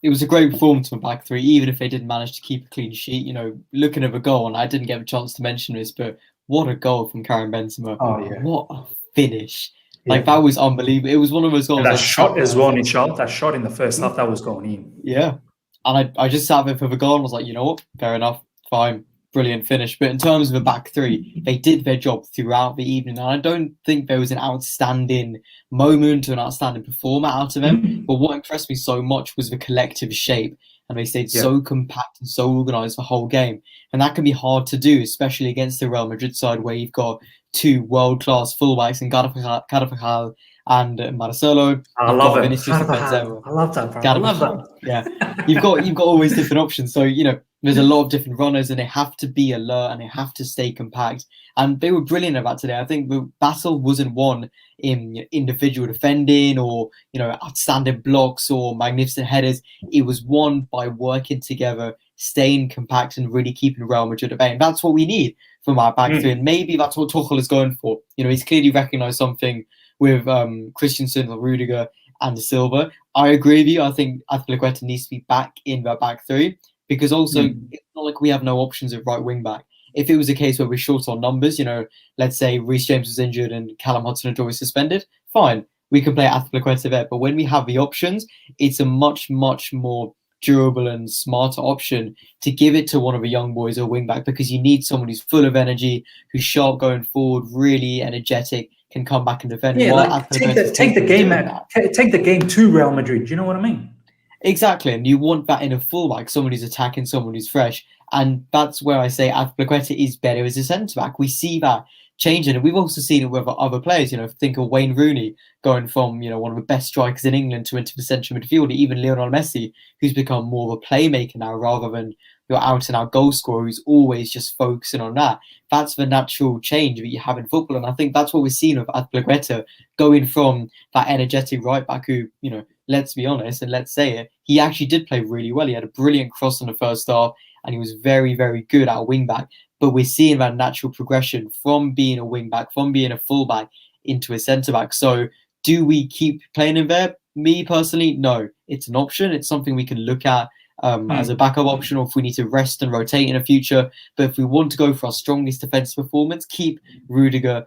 It was a great performance from back three, even if they didn't manage to keep a clean sheet. Looking at the goal, and I didn't get a chance to mention this, but what a goal from Karim Benzema. Oh, yeah. What a finish. Yeah. That was unbelievable. It was one of those goals. And that shot as well, Nichal. That shot in the first half, that was going in. Yeah. And I just sat there for the goal and was like, you know what? Fair enough. Fine. Brilliant finish. But in terms of the back three, they did their job throughout the evening. And I don't think there was an outstanding moment or an outstanding performer out of them. But what impressed me so much was the collective shape and they stayed so compact and so organised the whole game. And that can be hard to do, especially against the Real Madrid side where you've got two world-class fullbacks in Carvajal and Marcelo. I love it. I love that, bro. I love that. Yeah, you've got always different options. So there's a lot of different runners, and they have to be alert and they have to stay compact. And they were brilliant at that today. I think the battle wasn't won in individual defending or outstanding blocks or magnificent headers. It was won by working together, staying compact, and really keeping Real Madrid at bay. And that's what we need from our back three. And maybe that's what Tuchel is going for. He's clearly recognised something with Christensen, Rudiger, and Silva. I agree with you. I think Azpilicueta needs to be back in that back three, because also it's not like we have no options at right wing back. If it was a case where we're short on numbers, let's say Reece James was injured and Callum Hudson-Odoi was suspended, fine, we can play Azpilicueta there. But when we have the options, it's a much, much more durable and smarter option to give it to one of the young boys or wing back, because you need someone who's full of energy, who's sharp going forward, really energetic, can come back and defend. Yeah, take the game to Real Madrid. Do you know what I mean? Exactly, and you want that in a fullback, someone who's attacking, someone who's fresh, and that's where I say Azpilicueta is better as a centre back. We see that changing, and we've also seen it with other players. Think of Wayne Rooney going from one of the best strikers in England to into the central midfield. Even Lionel Messi, who's become more of a playmaker now rather than your out-and-out goal scorer who's always just focusing on that. That's the natural change that you have in football, and I think that's what we're seeing with Azpilicueta, going from that energetic right back who, let's be honest and let's say it, he actually did play really well. He had a brilliant cross in the first half, and he was very, very good at wing back. But we're seeing that natural progression from being a wing back, from being a full back into a centre back. So do we keep playing him there? Me personally, no. It's an option. It's something we can look at as a backup option, or if we need to rest and rotate in the future. But if we want to go for our strongest defensive performance, keep Rudiger,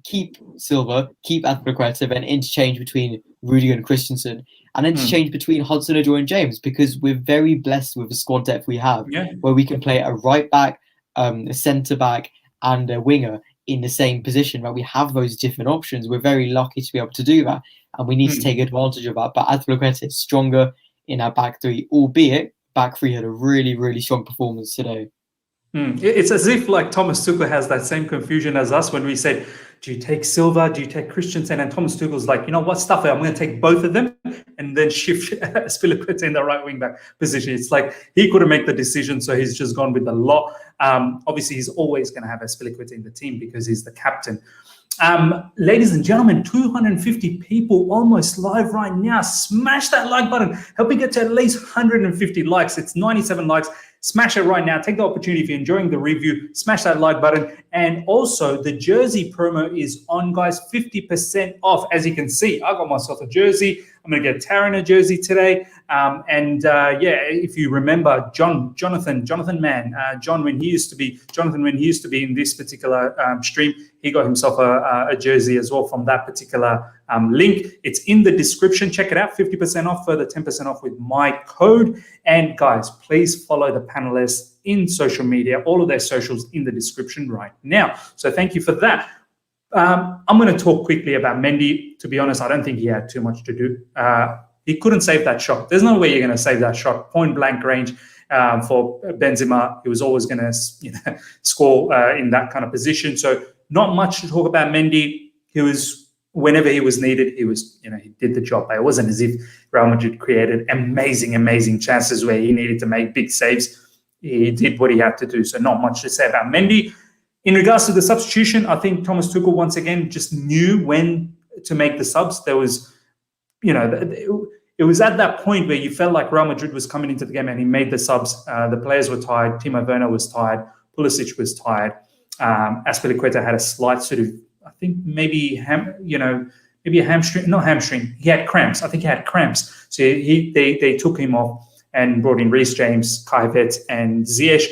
keep Silva, keep Azpilicueta, then interchange between Rudiger and Christensen, and interchange between Hudson-Odoi and James, because we're very blessed with the squad depth we have, where we can play a right back, a centre back, and a winger in the same position. Where we have those different options. We're very lucky to be able to do that, and we need to take advantage of that. But Azpilicueta is stronger in our back three, albeit back three had a really, really strong performance today. It's as if Thomas Tuchel has that same confusion as us when we said, do you take Silva, do you take Christensen? And Thomas Tuchel's like, you know what, stuff it, I'm going to take both of them and then shift Azpilicueta in the right wing back position. It's like he couldn't make the decision, so he's just gone with the lot. Obviously, he's always going to have Azpilicueta in the team because he's the captain. Ladies and gentlemen, 250 people almost live right now. Smash that like button. Helping get to at least 150 likes. It's 97 likes. Smash it right now. Take the opportunity if you're enjoying the review. Smash that like button. And also, the jersey promo is on, guys. 50% off. As you can see, I got myself a jersey. I'm going to get Taryn a jersey today. If you remember Jonathan when he used to be in this particular stream, he got himself a jersey as well from that particular link. It's in the description. Check it out. 50% off, further 10% off with my code. And guys, please follow the panelists in social media. All of their socials in the description right now. So thank you for that. I'm going to talk quickly about Mendy. To be honest, I don't think he had too much to do. He couldn't save that shot. There's no way you're going to save that shot. Point blank range for Benzema. He was always going to score in that kind of position. So not much to talk about Mendy. He was, whenever he was needed, he was, he did the job. It wasn't as if Real Madrid created amazing chances where he needed to make big saves. He did what he had to do. So not much to say about Mendy. In regards to the substitution, I think Thomas Tuchel once again just knew when to make the subs. There was, it was at that point where you felt like Real Madrid was coming into the game and he made the subs. The players were tired. Timo Werner was tired. Pulisic was tired. Azpilicueta had a slight sort of, I think maybe a hamstring, not hamstring. He had cramps. I think he had cramps. So they took him off and brought in Reece James, Kai Havertz, and Ziyech.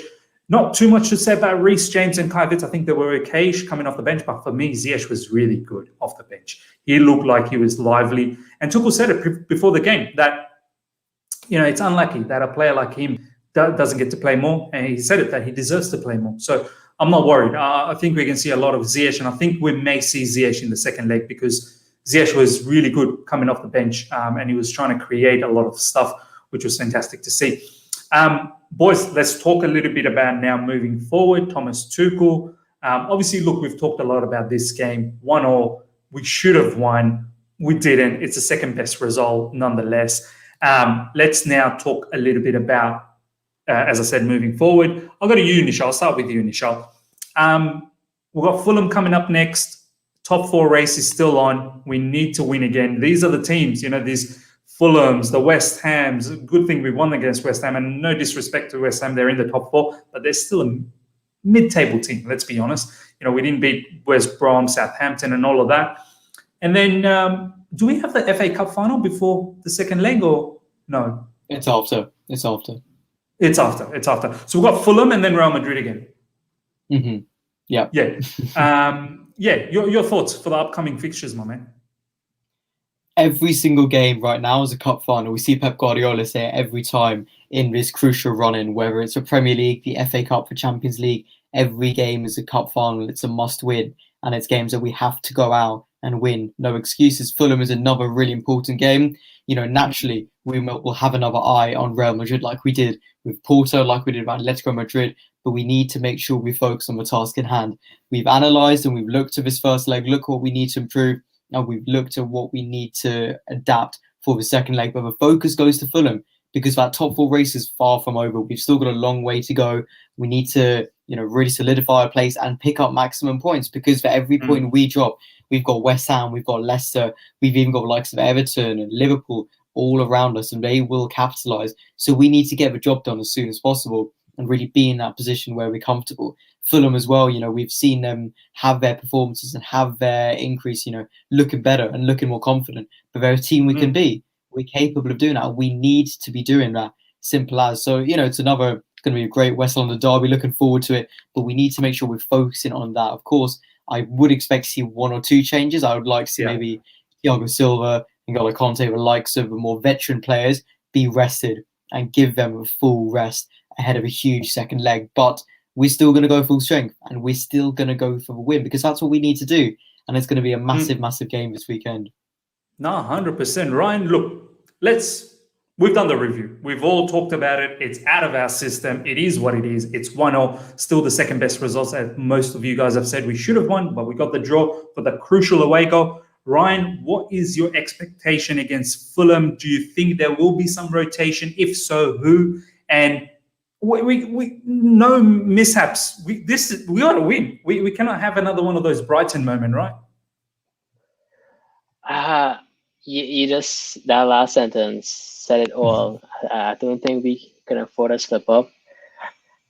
Not too much to say about Reece James and Kai Havertz. I think they were okay coming off the bench, but for me, Ziyech was really good off the bench. He looked like he was lively. And Tuchel said it before the game that, it's unlucky that a player like him doesn't get to play more. And he said it, that he deserves to play more. So I'm not worried. I think we can see a lot of Ziyech, and I think we may see Ziyech in the second leg because Ziyech was really good coming off the bench, and he was trying to create a lot of stuff, which was fantastic to see. Boys, let's talk a little bit about now moving forward. Thomas Tuchel. Obviously, look, we've talked a lot about this game. 1-1. We should have won. We didn't. It's the second best result nonetheless. Let's now talk a little bit about, as I said, moving forward. I'll go to you, Nishal. I'll start with you, Nishal. We've got Fulham coming up next. Top 4 race is still on. We need to win again. These are the teams, these Fulhams, the West Hams. Good thing we won against West Ham, and no disrespect to West Ham, they're in the top 4, but they're still a mid-table team, let's be honest. We didn't beat West Brom, Southampton, and all of that. And then, do we have the FA Cup final before the second leg, or no? It's after. It's after. So we've got Fulham and then Real Madrid again. Mm-hmm. Yeah. Your thoughts for the upcoming fixtures, my man? Every single game right now is a cup final. We see Pep Guardiola say it every time in this crucial run-in, whether it's a Premier League, the FA Cup, the Champions League. Every game is a cup final. It's a must-win, and it's games that we have to go out and win. No excuses. Fulham is another really important game. Naturally, we will have another eye on Real Madrid like we did with Porto, like we did with Atletico Madrid, but we need to make sure we focus on the task at hand. We've analysed and we've looked at this first leg, look what we need to improve, and we've looked at what we need to adapt for the second leg. But the focus goes to Fulham because that top 4 race is far from over. We've still got a long way to go. We need to, really solidify our place and pick up maximum points, because for every point we drop, we've got West Ham, we've got Leicester, we've even got the likes of Everton and Liverpool all around us, and they will capitalise. So we need to get the job done as soon as possible and really be in that position where we're comfortable. Fulham as well, we've seen them have their performances and have their increase, looking better and looking more confident. But they're a team we can be. We're capable of doing that. We need to be doing that. Simple as. So, it's going to be a great West London derby. Looking forward to it. But we need to make sure we're focusing on that. Of course, I would expect to see 1 or 2 changes. I would like to see maybe Thiago Silva and Kante, the likes of the more veteran players, be rested and give them a full rest ahead of a huge second leg. But we're still going to go full strength, and we're still going to go for the win, because that's what we need to do. And it's going to be a massive, massive game this weekend. No, 100%. Ryan, look, we've done the review. We've all talked about it. It's out of our system. It is what it is. It's 1-0, still the second best results, as most of you guys have said we should have won, but we got the draw for the crucial away goal. Ryan, what is your expectation against Fulham? Do you think there will be some rotation? If so, who? And we no mishaps. We got to win. We cannot have another one of those Brighton moment, right? You just, that last sentence said it all. I don't think we can afford a slip up.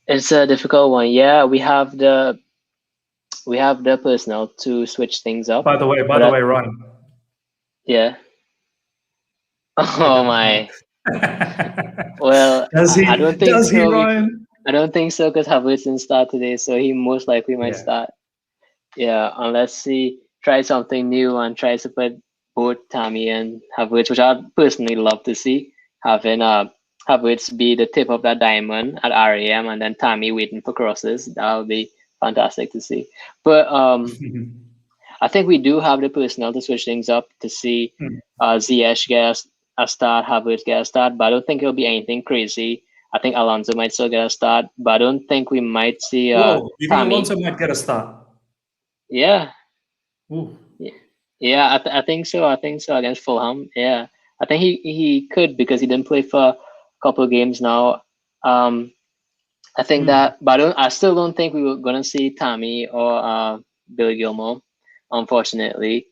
It's a difficult one. Yeah, we have the personnel to switch things up. By the way, Ryan. Yeah. Oh my. Well, I don't think does so. He, Ryan? I don't think so, because Havertz didn't start today, so he most likely might start. Yeah, unless he tries something new and tries to put both Tammy and Havertz, which I'd personally love to see, having Havertz be the tip of that diamond at RAM and then Tammy waiting for crosses. That would be fantastic to see. But I think we do have the personnel to switch things up, to see Ziyech get a start, Havertz get a start, but I don't think it'll be anything crazy. I think Alonso might still get a start, but I don't think we might see you think Tammy. Alonso might get a start? Yeah. Ooh. Yeah, I think so. I think so against Fulham. Yeah, I think he could, because he didn't play for a couple of games now. I think that, but I still don't think we were gonna see Tammy or Billy Gilmore, unfortunately.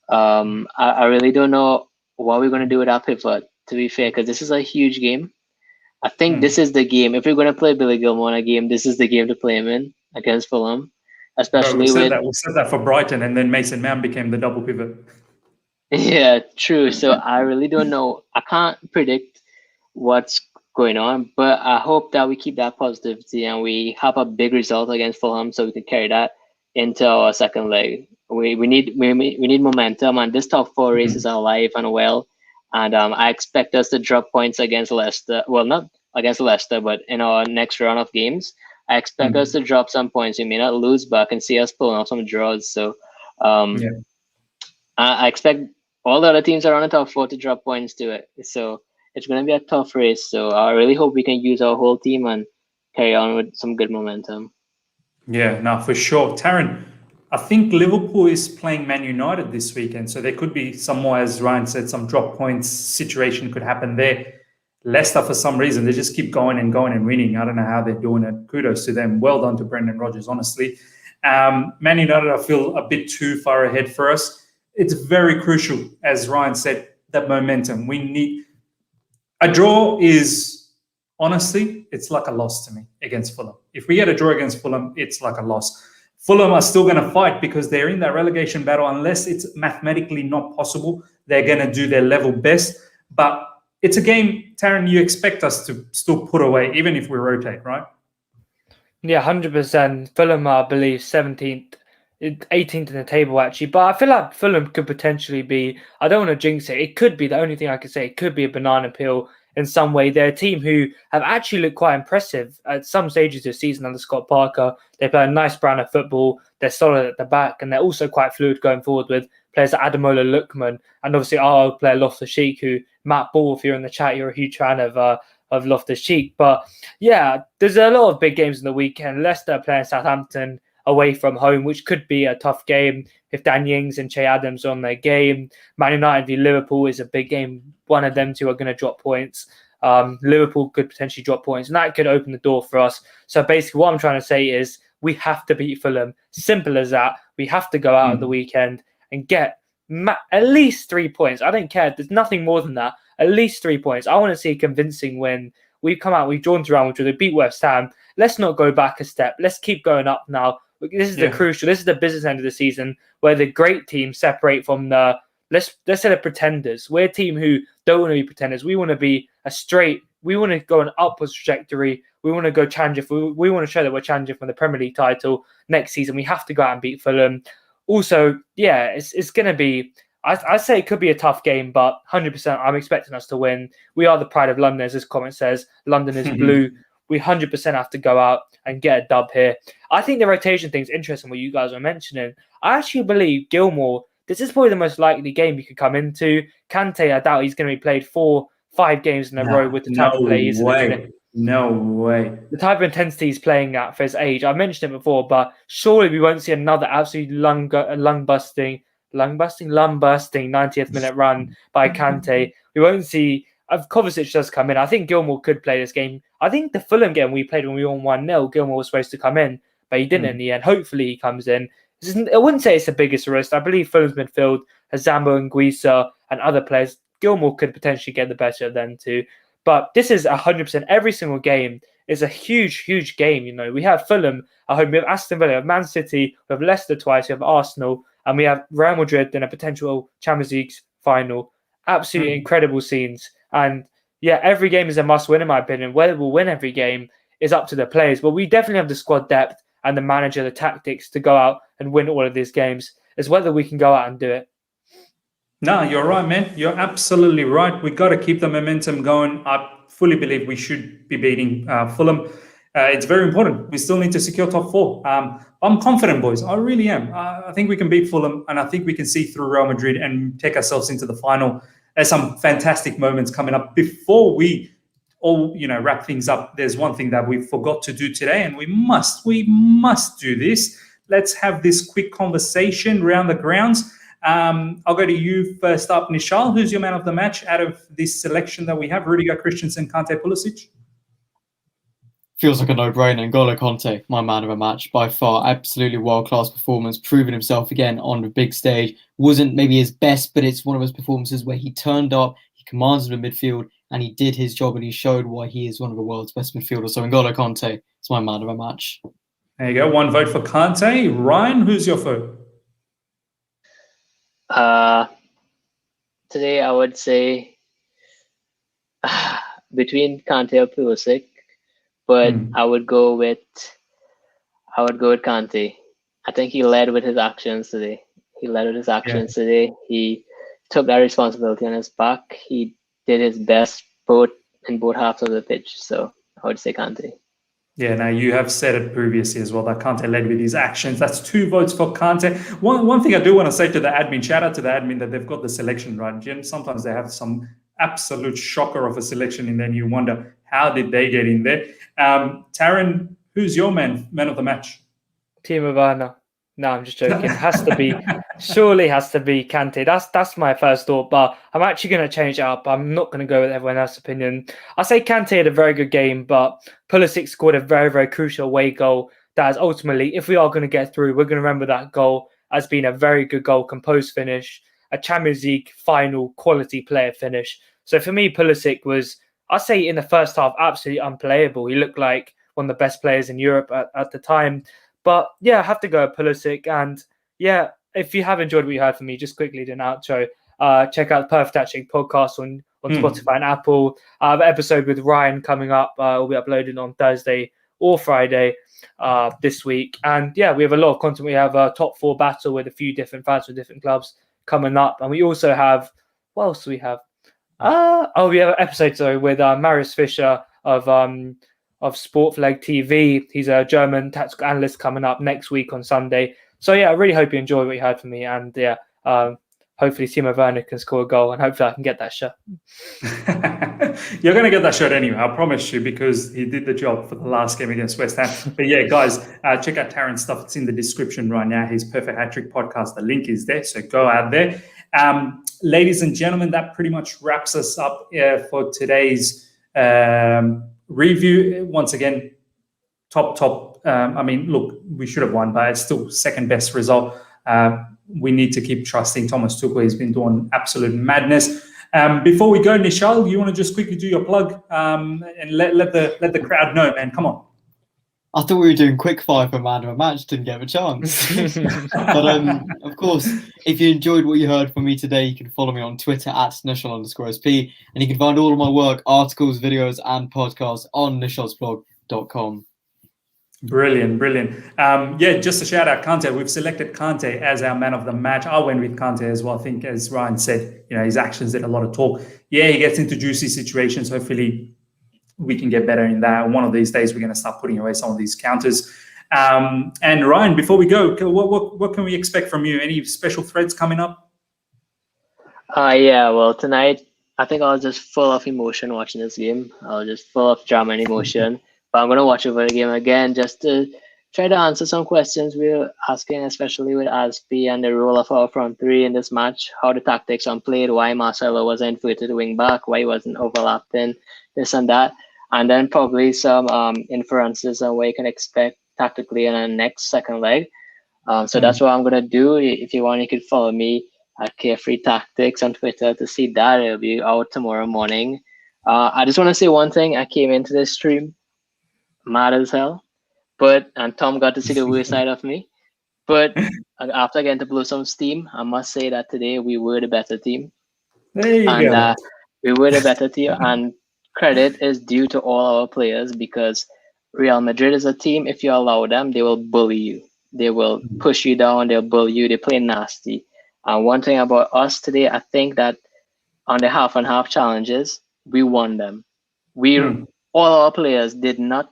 I really don't know what we're gonna do with our pivot, to be fair, because this is a huge game. I think this is the game. If we're gonna play Billy Gilmore in a game, this is the game to play him in against Fulham. Especially we said that for Brighton, and then Mason Mount became the double pivot. Yeah, true. So I really don't know. I can't predict what's going on, but I hope that we keep that positivity and we have a big result against Fulham, so we can carry that into our second leg. We need momentum, and this top 4 race is alive and well. And I expect us to drop points against Leicester. Well, not against Leicester, but in our next round of games. I expect us to drop some points. We may not lose, but I can see us pulling off some draws. So I expect all the other teams around the top 4 to drop points to it. So it's going to be a tough race. So I really hope we can use our whole team and carry on with some good momentum. Yeah, no, for sure. Taryn, I think Liverpool is playing Man United this weekend, so there could be some more, as Ryan said, some drop points situation could happen there. Leicester, for some reason, they just keep going and winning. I don't know how they're doing it. Kudos to them. Well done to Brendan Rodgers, honestly. Man United, I feel a bit too far ahead for us. It's very crucial, as Ryan said, that momentum. We need a draw is, honestly, it's like a loss to me against Fulham. If we get a draw against Fulham, it's like a loss. Fulham are still going to fight because they're in that relegation battle. Unless it's mathematically not possible, they're going to do their level best. But it's a game, Taryn, you expect us to still put away, even if we rotate, right? Yeah, 100%. Fulham are, I believe, 17th, 18th in the table, actually. But I feel like Fulham could potentially be, I don't want to jinx it. It could be, the only thing I could say, it could be a banana peel in some way. They're a team who have actually looked quite impressive at some stages of the season under Scott Parker. They play a nice brand of football. They're solid at the back, and they're also quite fluid going forward with players like Ademola Lookman and obviously our old player Loftus-Cheek, who, Matt Ball, if you're in the chat, you're a huge fan of Loftus-Cheek. But yeah, there's a lot of big games in the weekend. Leicester playing Southampton away from home, which could be a tough game if Dan Ings and Che Adams are on their game. Man United v Liverpool is a big game. One of them two are going to drop points. Liverpool could potentially drop points, and that could open the door for us. So basically what I'm trying to say is we have to beat Fulham. Simple as that. We have to go out at the weekend and get at least 3 points. I don't care. There's nothing more than that. At least 3 points. I want to see a convincing win. We've come out, we've drawn to Real Madrid, we beat West Ham. Let's not go back a step. Let's keep going up now. This is the crucial, this is the business end of the season where the great teams separate from the, let's say the pretenders. We're a team who don't want to be pretenders. We want to be we want to go an upwards trajectory. We want to go challenge. We want to show that we're challenging for the Premier League title next season. We have to go out and beat Fulham. Also, yeah, it's going to be, I say it could be a tough game, but 100% I'm expecting us to win. We are the pride of London, as this comment says. London is blue. We 100% have to go out and get a dub here. I think the rotation thing is interesting, what you guys are mentioning. I actually believe Gilmour, this is probably the most likely game he could come into. Kante, I doubt he's going to be played 4-5 games in a row with the type of play he's looking. No way. The type of intensity he's playing at for his age. I mentioned it before, but surely we won't see another absolute lung-busting 90th minute run by Kante. We won't see... If Kovacic does come in, I think Gilmour could play this game. I think the Fulham game we played when we won 1-0, Gilmour was supposed to come in, but he didn't in the end. Hopefully he comes in. I wouldn't say it's the biggest risk. I believe Fulham's midfield has Zambo and Guisa and other players. Gilmour could potentially get the better of them too. But this is 100%. Every single game is a huge, huge game. You know, we have Fulham at home, we have Aston Villa, we have Man City, we have Leicester twice, we have Arsenal, and we have Real Madrid in a potential Champions League final. Absolutely incredible scenes. And yeah, every game is a must-win in my opinion. Whether we'll win every game is up to the players, but we definitely have the squad depth and the manager, the tactics to go out and win all of these games. It's whether we can go out and do it. No, you're right, man. You're absolutely right. We got to keep the momentum going. I fully believe we should be beating Fulham. It's very important. We still need to secure top 4. I'm confident, boys. I really am. I think we can beat Fulham, and I think we can see through Real Madrid and take ourselves into the final. There's some fantastic moments coming up. Before we all, wrap things up, there's one thing that we forgot to do today, and we must do this. Let's have this quick conversation around the grounds. I'll go to you first up, Nishal. Who's your man of the match out of this selection that we have? Rudiger, Christensen, Kante, Pulisic? Feels like a no-brainer. N'Golo Kante, my man of a match by far. Absolutely world-class performance, proven himself again on the big stage. Wasn't maybe his best, but it's one of his performances where he turned up, he commanded the midfield, and he did his job, and he showed why he is one of the world's best midfielders. So N'Golo Kante is my man of a match. There you go. One vote for Kante. Ryan, who's your vote? Today I would say between Kante or Pulisic, but I would go with Kante. I think he led with his actions today. Today. He took that responsibility on his back. He did his best in both halves of the pitch. So I would say Kante. Yeah, now you have said it previously as well that Kante led with his actions. That's 2 votes for Kante. One thing I do want to say to the admin, shout out to the admin that they've got the selection right. Sometimes they have some absolute shocker of a selection in there. And you wonder, how did they get in there? Taryn, who's your man of the match? Timo Werner. No, I'm just joking. Surely has to be Kante. That's my first thought, but I'm actually going to change it up. I'm not going to go with everyone else's opinion. I say Kante had a very good game, but Pulisic scored a very, very crucial away goal that is ultimately, if we are going to get through, we're going to remember that goal as being a very good goal, composed finish, a Champions League final quality player finish. So for me, Pulisic was, I say in the first half, absolutely unplayable. He looked like one of the best players in Europe at the time. But yeah, I have to go with Pulisic. And yeah, if you have enjoyed what you heard from me, just quickly do an outro. Check out the Perfect Tactic podcast on Spotify and Apple. The episode with Ryan coming up will be uploaded on Thursday or Friday this week. And yeah, we have a lot of content. We have a top 4 battle with a few different fans from different clubs coming up. And we also have, what else do we have? We have an episode with Marius Fischer of Sportflag TV. He's a German tactical analyst coming up next week on Sunday. So yeah, I really hope you enjoyed what you heard from me. And yeah, hopefully Timo Werner can score a goal and hopefully I can get that shirt. You're going to get that shirt anyway, I promise you, because he did the job for the last game against West Ham. But yeah, guys, check out Taryn's stuff. It's in the description right now. His Perfect Hat-Trick podcast. The link is there. So go out there. Ladies and gentlemen, that pretty much wraps us up for today's review. Once again, top. I mean, look, we should have won, but it's still second best result. We need to keep trusting Thomas Tuchel. He's been doing absolute madness. Before we go, Nishal, you want to just quickly do your plug and let the crowd know, man. Come on. I thought we were doing quickfire for man of a match, didn't get a chance. But of course, if you enjoyed what you heard from me today, you can follow me on Twitter at Nishal_SP, and you can find all of my work, articles, videos, and podcasts on nishalsblog.com. Brilliant. Yeah, just a shout out Kante. We've selected Kante as our man of the match. I went with Kante as well. I think, as Ryan said, his actions did a lot of talk. Yeah, he gets into juicy situations. Hopefully we can get better in that. One of these days, we're going to start putting away some of these counters. And Ryan, before we go, what can we expect from you? Any special threads coming up? Yeah, well, tonight, I think I was just full of emotion watching this game. I was just full of drama and emotion. But I'm going to watch over the game again just to try to answer some questions we were asking, especially with Azpi and the role of our front three in this match, how the tactics on played, why Marcelo wasn't inverted wing back, why he wasn't overlapping, this and that. And then probably some inferences on what you can expect tactically in the next second leg. So that's what I'm going to do. If you want, you can follow me at Carefree Tactics on Twitter to see that. It'll be out tomorrow morning. I just want to say one thing. I came into this stream mad as hell, and Tom got to see the worst side of me. But after getting to blow some steam, I must say that today we were the better team. There you go. We were the better team, and credit is due to all our players, because Real Madrid is a team, if you allow them, they will bully you. They will push you down, they'll bully you, they play nasty. And one thing about us today, I think that on the half and half challenges, we won them. All our players did not.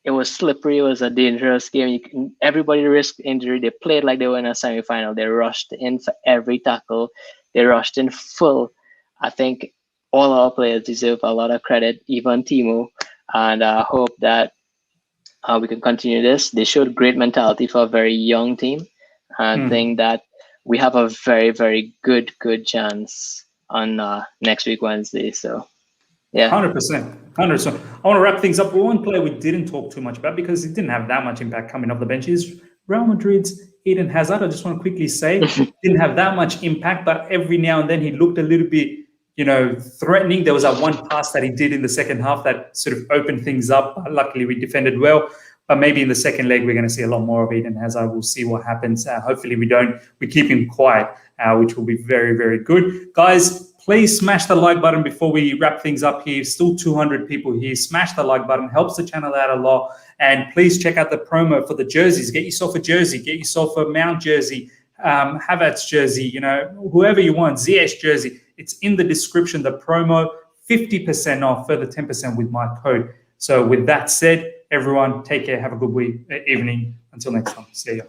It was slippery. It was a dangerous game. Everybody risked injury. They played like they were in a semi-final. They rushed in for every tackle. They rushed in full. I think all our players deserve a lot of credit, even Timo. And I hope that we can continue this. They showed great mentality for a very young team. And I think that we have a very, very good chance on next week, Wednesday. So, yeah. 100%. I want to wrap things up. One player we didn't talk too much about because he didn't have that much impact coming off the bench is Real Madrid's Eden Hazard. I just want to quickly say didn't have that much impact, but every now and then he looked a little bit, threatening. There was that one pass that he did in the second half that sort of opened things up. Luckily, we defended well. But maybe in the second leg, we're going to see a lot more of Eden Hazard. We'll see what happens. Hopefully, we keep him quiet, which will be very, very good. Guys, please smash the like button before we wrap things up here. Still 200 people here. Smash the like button. Helps the channel out a lot. And please check out the promo for the jerseys. Get yourself a jersey. Get yourself a Mount jersey, Havertz jersey, whoever you want, Ziyech jersey. It's in the description. The promo, 50% off, further 10% with my code. So with that said, everyone, take care. Have a good evening. Until next time. See ya.